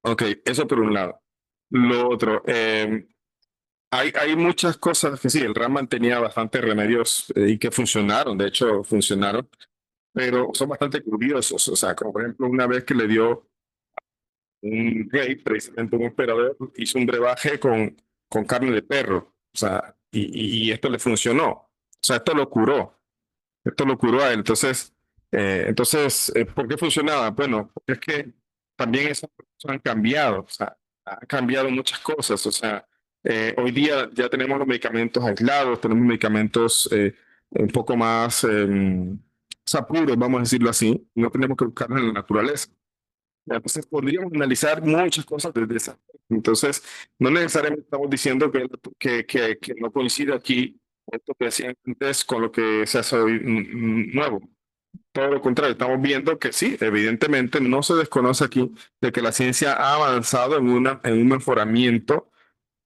Ok, eso por un lado. Lo otro, hay muchas cosas que sí, el Raman tenía bastantes remedios y que funcionaron, de hecho funcionaron, pero son bastante curiosos. O sea, como por ejemplo, una vez que le dio un rey, precisamente un emperador, hizo un brebaje con carne de perro. O sea, y esto le funcionó. O sea, esto lo curó. Esto lo curó a él. Entonces, ¿por qué funcionaba? Bueno, porque es que también esas cosas han cambiado. O sea, han cambiado muchas cosas. O sea, hoy día ya tenemos los medicamentos aislados, tenemos medicamentos un poco más o sea, puros, vamos a decirlo así. No tenemos que buscarlos en la naturaleza. Entonces, podríamos analizar muchas cosas desde esa. Entonces, no necesariamente estamos diciendo que no coincide aquí esto que decían antes con lo que se hace hoy nuevo. Todo lo contrario, estamos viendo que sí, evidentemente no se desconoce aquí de que la ciencia ha avanzado en un mejoramiento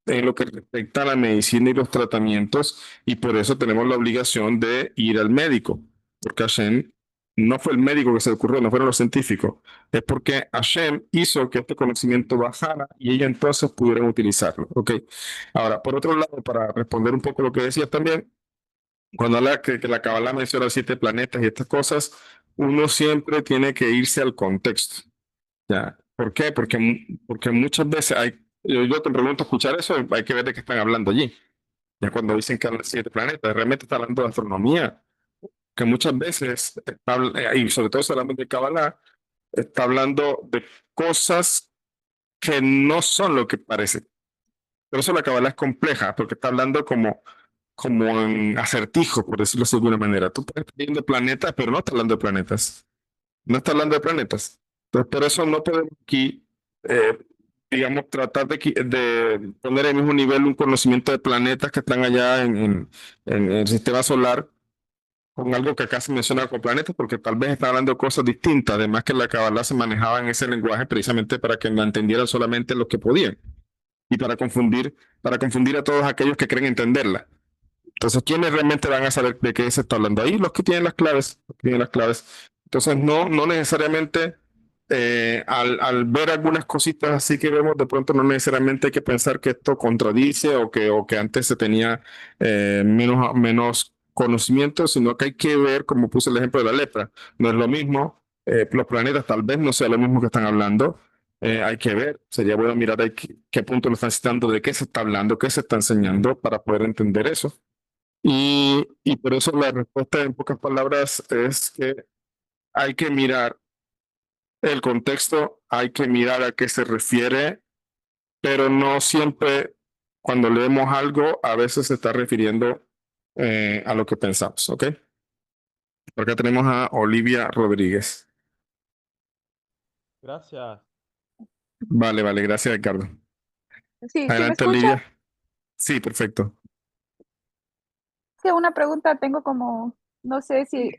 en lo que respecta a la medicina y los tratamientos, y por eso tenemos la obligación de ir al médico, porque Hashem no fue el médico que se le ocurrió, no fueron los científicos. Es porque Hashem hizo que este conocimiento bajara y ellos entonces pudieron utilizarlo. ¿Ok? Ahora, por otro lado, para responder un poco lo que decías también, cuando habla que la Kabbalah menciona 7 planetas y estas cosas, uno siempre tiene que irse al contexto. ¿Ya? ¿Por qué? Porque muchas veces yo te pregunto escuchar eso, hay que ver de qué están hablando allí. Ya cuando dicen que hablan de 7 planetas, realmente está hablando de astronomía, que muchas veces, y sobre todo si hablamos de Kabbalah, está hablando de cosas que no son lo que parece. Por eso la Kabbalah es compleja, porque está hablando como en acertijo, por decirlo de alguna manera. Tú puedes estar viendo planetas, pero no está hablando de planetas. No está hablando de planetas. Entonces, por eso no podemos aquí, digamos, tratar de poner en el mismo nivel un conocimiento de planetas que están allá en el sistema solar con algo que acá se menciona con planetas, porque tal vez está hablando de cosas distintas, además que la Kabbalah se manejaba en ese lenguaje precisamente para que no entendieran solamente los que podían y para confundir a todos aquellos que creen entenderla. Entonces, ¿quiénes realmente van a saber de qué se está hablando ahí? Los que tienen las claves, los que tienen las claves. Entonces, no necesariamente al ver algunas cositas así que vemos, de pronto no necesariamente hay que pensar que esto contradice o que antes se tenía menos conocimiento, sino que hay que ver, como puse el ejemplo de la lepra, no es lo mismo, los planetas tal vez no sea lo mismo que están hablando, hay que ver, sería bueno mirar ahí qué punto lo están citando, de qué se está hablando, qué se está enseñando para poder entender eso. Y por eso la respuesta en pocas palabras es que hay que mirar el contexto, hay que mirar a qué se refiere, pero no siempre cuando leemos algo, a veces se está refiriendo a lo que pensamos, ¿ok? Por acá tenemos a Olivia Rodríguez. Gracias. Vale, gracias, Ricardo. Sí, ¿me Adelante, escucha? Olivia. Sí, perfecto. Sí, una pregunta tengo como, no sé si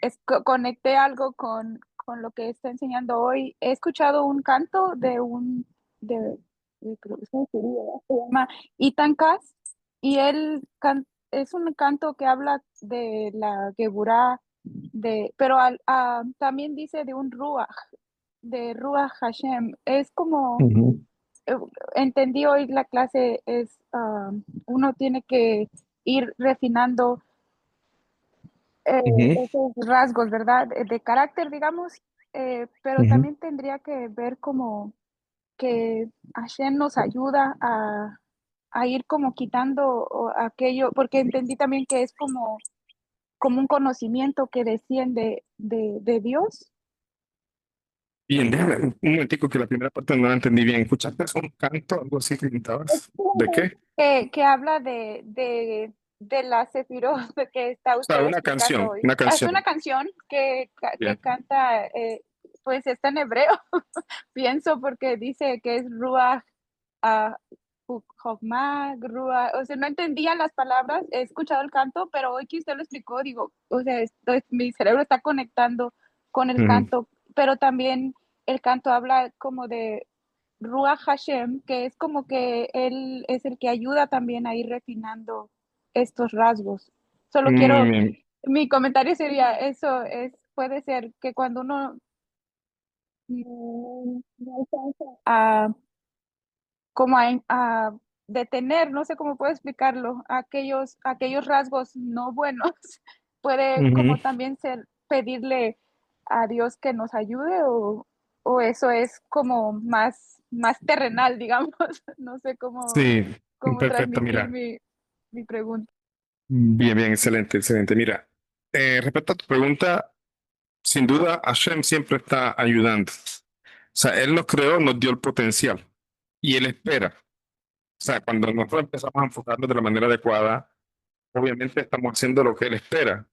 conecté algo con lo que está enseñando hoy. He escuchado un canto creo que es un judío, ¿verdad? Se llama Ethan Katz, y es un canto que habla de la Geburah, pero también dice de un Ruach, de Ruach Hashem. Es como, eh, entendí hoy la clase, uno tiene que ir refinando esos rasgos, ¿verdad? De carácter, digamos, pero también tendría que ver como que Hashem nos ayuda a ir como quitando aquello, porque entendí también que es como un conocimiento que desciende de Dios. Bien, déjame un momentico que la primera parte no la entendí bien. ¿Escuchaste un canto, algo así que gritabas? ¿De qué? Que habla de la Sefirot que está O sea, usted explicando hoy. una Es una canción. canción que Bien. canta, pues está en hebreo, pienso, porque dice que es Ruach, Jokmah, Ruach, o sea, no entendía las palabras, he escuchado el canto, pero hoy que usted lo explicó, digo, o sea, mi cerebro está conectando con el canto, pero también el canto habla como de Ruach Hashem, que es como que él es el que ayuda también a ir refinando estos rasgos. Solo Muy quiero, bien. mi comentario sería, puede ser que cuando uno no alcanza a detener, no sé cómo puedo explicarlo, aquellos rasgos no buenos, puede como también ser pedirle a Dios que nos ayude, o eso es como más terrenal, digamos. No sé Sí, cómo perfecto, transmitir mira. mi pregunta. Bien, excelente. Mira, respecto a tu pregunta, sin duda, Hashem siempre está ayudando. O sea, Él nos creó, nos dio el potencial y Él espera. O sea, cuando nosotros empezamos a enfocarnos de la manera adecuada, obviamente estamos haciendo lo que Él espera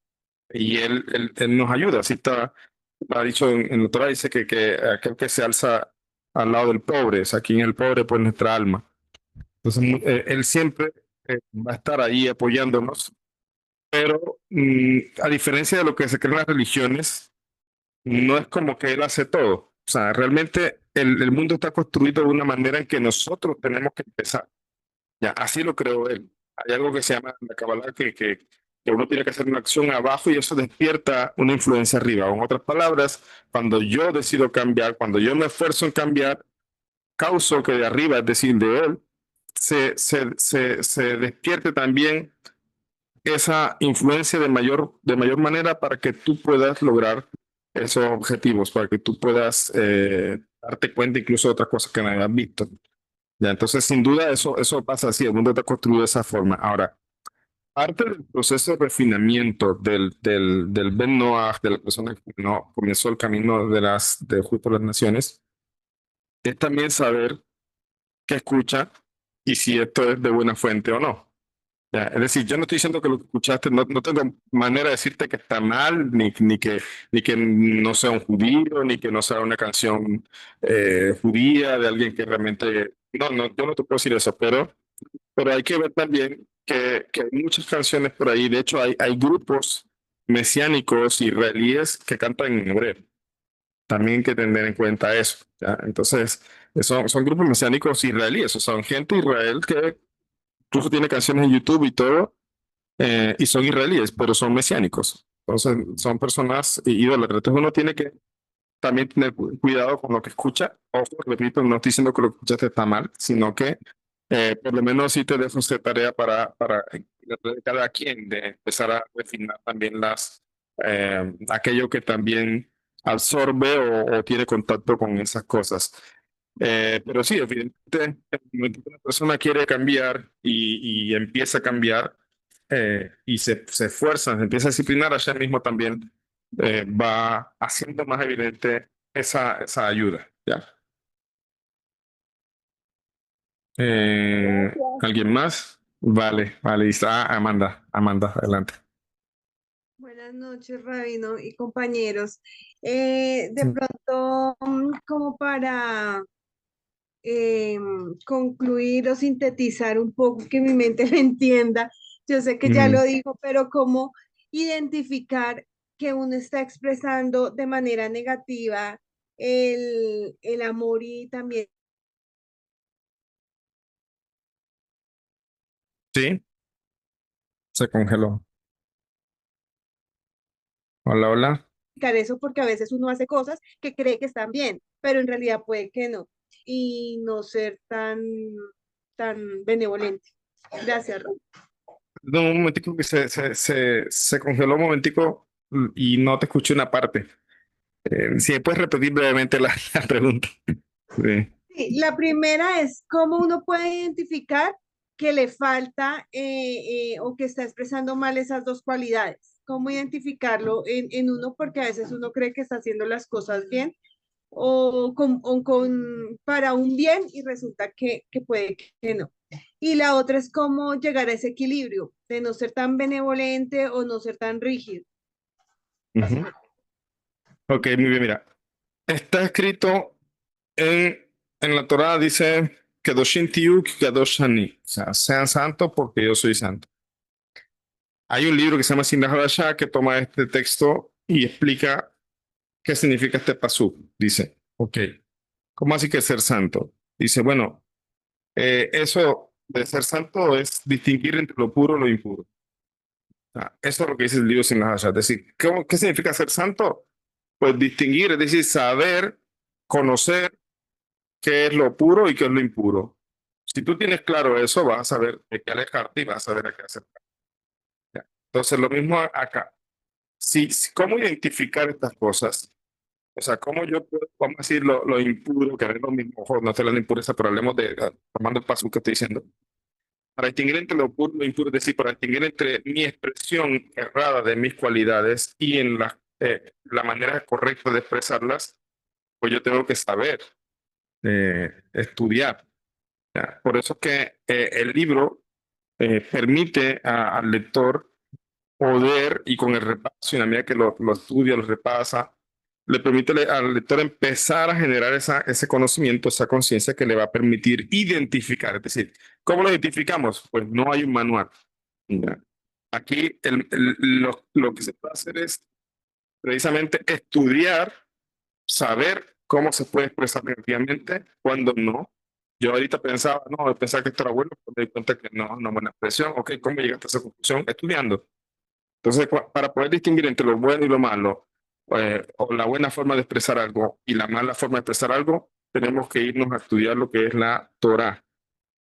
y Él nos ayuda. Así está dicho en la Torah, dice que aquel que se alza al lado del pobre, o sea, aquí en el pobre, pues nuestra alma. Entonces, Él siempre va a estar ahí apoyándonos, pero a diferencia de lo que se cree en las religiones, no es como que Él hace todo. O sea, realmente el mundo está construido de una manera en que nosotros tenemos que empezar. Ya, así lo creo Él. Hay algo que se llama la Kabbalah que uno tiene que hacer una acción abajo y eso despierta una influencia arriba. En otras palabras, cuando yo decido cambiar, cuando yo me esfuerzo en cambiar, causo que de arriba, es decir, de él, se despierte también esa influencia de mayor manera para que tú puedas lograr esos objetivos, para que tú puedas darte cuenta incluso de otras cosas que no habías visto. Ya, entonces, sin duda, eso pasa así, el mundo está construido de esa forma. Ahora, parte del proceso de refinamiento del Ben Noach, de la persona que no comenzó el camino de justo las naciones, es también saber qué escucha y si esto es de buena fuente o no. Ya, es decir, yo no estoy diciendo que lo que escuchaste, no tengo manera de decirte que está mal, ni que no sea un judío, ni que no sea una canción judía de alguien que realmente... yo no te puedo decir eso, pero hay que ver también que hay muchas canciones por ahí. De hecho, hay grupos mesiánicos israelíes que cantan en hebreo. También hay que tener en cuenta eso. ¿Ya? Entonces, son grupos mesiánicos israelíes, o sea, son gente de Israel que incluso tiene canciones en YouTube y todo, y son israelíes, pero son mesiánicos. Entonces, son personas idólatras. Entonces, uno tiene que también tener cuidado con lo que escucha. Ojo, repito, no estoy diciendo que lo que escuchaste está mal, sino que por lo menos sí te dejo esta tarea para cada quien de empezar a refinar también aquello que también absorbe o tiene contacto con esas cosas. Pero sí, evidentemente, en el momento que una persona quiere cambiar y empieza a cambiar y se esfuerza, se empieza a disciplinar, allá mismo también va haciendo más evidente esa ayuda. ¿Ya? ¿Alguien más? Vale, listo. Amanda, adelante. Buenas noches, Rabino y compañeros. De pronto, como para concluir o sintetizar un poco, que mi mente lo entienda, yo sé que ya lo dijo, pero cómo identificar que uno está expresando de manera negativa el amor y también Sí, se congeló. Hola. eso, porque a veces uno hace cosas que cree que están bien, pero en realidad puede que no, y no ser tan benevolente. Gracias, Rob. No, un momentico que se congeló un momentico y no te escuché una parte. Si puedes repetir brevemente la pregunta. Sí. Sí, la primera es cómo uno puede identificar que le falta o que está expresando mal esas dos cualidades. Cómo identificarlo en uno, porque a veces uno cree que está haciendo las cosas bien para un bien y resulta que puede que no. Y la otra es cómo llegar a ese equilibrio de no ser tan benevolente o no ser tan rígido. Ujú. Ok, muy bien, mira. Está escrito en la Torá, dice Kedoshim tiyu kadosh ani. O sea, sean santos porque yo soy santo. Hay un libro que se llama Sindah Hadashah que toma este texto y explica qué significa este pasuk. Dice, ok, ¿cómo así que ser santo? Dice, bueno, eso de ser santo es distinguir entre lo puro y lo impuro. Eso es lo que dice el libro Sindah Hadashah. Es decir, ¿qué significa ser santo? Pues distinguir, es decir, saber, conocer qué es lo puro y qué es lo impuro. Si tú tienes claro eso, vas a saber de qué alejarte y vas a saber a qué acercarte. ¿Ya? Entonces, lo mismo acá. ¿Cómo identificar estas cosas? O sea, ¿cómo yo puedo, vamos a decir, lo impuro, que no es lo mismo, ojo, no estoy hablando de impureza, pero hablemos tomando el paso que estoy diciendo. Para distinguir entre lo puro y lo impuro, es decir, para distinguir entre mi expresión errada de mis cualidades y en la manera correcta de expresarlas, pues yo tengo que saber, estudiar. ¿Ya? Por eso es que el libro permite al lector poder, y con el repaso, y en la medida que lo estudia, lo repasa, le permite al lector empezar a generar ese conocimiento, esa conciencia que le va a permitir identificar. Es decir, ¿cómo lo identificamos? Pues no hay un manual. ¿Ya? Aquí lo que se puede hacer es precisamente estudiar, saber cómo se puede expresar negativamente, cuándo no. Yo ahorita pensaba que esto era bueno, pero me di cuenta que no es buena expresión. Ok, ¿cómo llegaste a esa conclusión? Estudiando. Entonces, para poder distinguir entre lo bueno y lo malo, o la buena forma de expresar algo y la mala forma de expresar algo, tenemos que irnos a estudiar lo que es la Torá.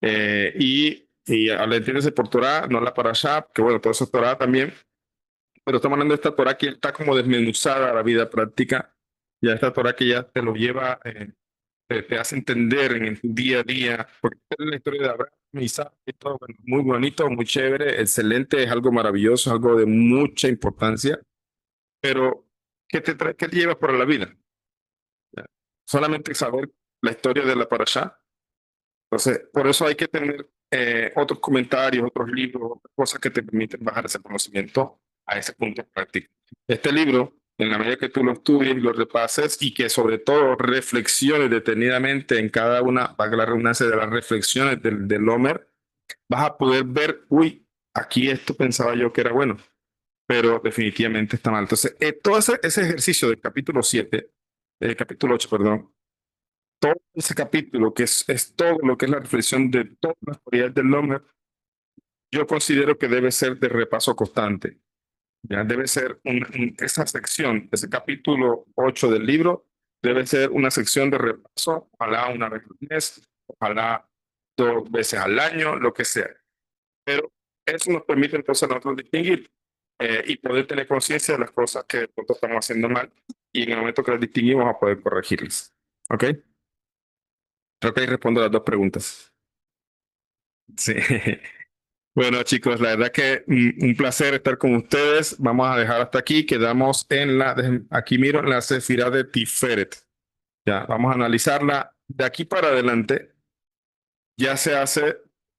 Y al entiéndese por Torá, no la Parashá, que bueno, todo eso es Torá también, pero estamos hablando de esta Torá que está como desmenuzada a la vida práctica, ya esta Torá que ya te lo lleva, te hace entender en tu día a día, porque es la historia de Abraham, Isaac y todo, bueno, muy bonito, muy chévere, excelente, es algo maravilloso, algo de mucha importancia, pero ¿qué te trae, qué te llevas para la vida? ¿Ya? Solamente saber la historia de la Parashá. Entonces, por eso hay que tener otros comentarios, otros libros, otras cosas que te permiten bajar ese conocimiento a ese punto práctico. Este libro, en la medida que tú lo estudies y lo repases y que sobre todo reflexiones detenidamente en cada una, valga la redundancia, de las reflexiones del Homer, vas a poder ver, uy, aquí esto pensaba yo que era bueno, pero definitivamente está mal. Entonces, todo ese ejercicio del capítulo 7, del capítulo 8, perdón, todo ese capítulo, que es todo lo que es la reflexión de todas las cualidades del Homer, yo considero que debe ser de repaso constante. Ya debe ser esa sección, ese capítulo 8 del libro, debe ser una sección de repaso, ojalá una vez al mes, ojalá 2 veces al año, lo que sea. Pero eso nos permite entonces a nosotros distinguir y poder tener conciencia de las cosas que nosotros estamos haciendo mal y en el momento que las distinguimos a poder corregirlas. ¿Ok? Creo que ahí respondo las 2 preguntas. Sí. Bueno, chicos, la verdad que un placer estar con ustedes. Vamos a dejar hasta aquí. Quedamos en aquí miro en la Sefirá de Tiferet. Ya, vamos a analizarla. De aquí para adelante, ya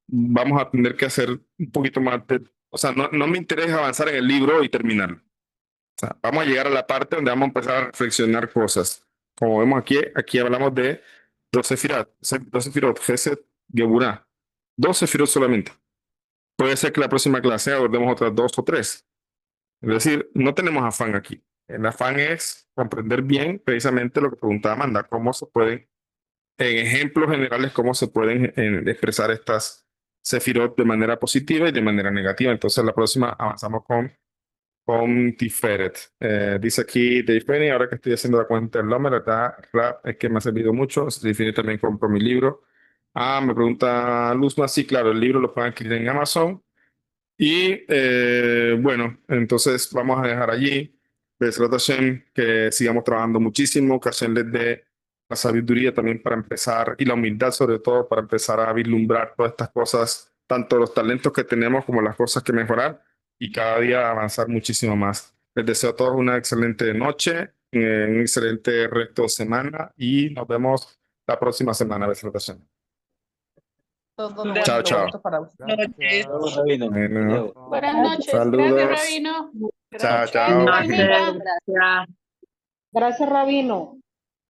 vamos a tener que hacer un poquito más o sea, no me interesa avanzar en el libro y terminarlo. O sea, vamos a llegar a la parte donde vamos a empezar a reflexionar cosas. Como vemos aquí hablamos de 12 Sefirot, Gesed, Geburah. 2 Sefirot solamente. Puede ser que la próxima clase abordemos otras 2 o 3. Es decir, no tenemos afán aquí. El afán es comprender bien precisamente lo que preguntaba Amanda, cómo se pueden, en ejemplos generales, cómo se pueden expresar estas Sefirot de manera positiva y de manera negativa. Entonces, la próxima avanzamos con Tiferet. Dice aquí Tiferet, ahora que estoy haciendo la cuenta del nombre, la verdad es que me ha servido mucho. Tiferet también compro mi libro. Me pregunta Luzma, sí, claro, el libro lo pueden adquirir en Amazon. Y bueno, entonces vamos a dejar allí. Besrat Hashem, que sigamos trabajando muchísimo, que Hashem les dé la sabiduría también para empezar, y la humildad sobre todo, para empezar a vislumbrar todas estas cosas, tanto los talentos que tenemos como las cosas que mejorar, y cada día avanzar muchísimo más. Les deseo a todos una excelente noche, un excelente resto de semana, y nos vemos la próxima semana. Besrat Hashem. Todo lo Chao, bueno, chao. bonito para usted. Gracias. Luego, Rabino. Bueno, Luego. Buenas noches. Saludos. Gracias, Rabino. chao, Gracias. chao. Bendiga. Gracias, Rabino.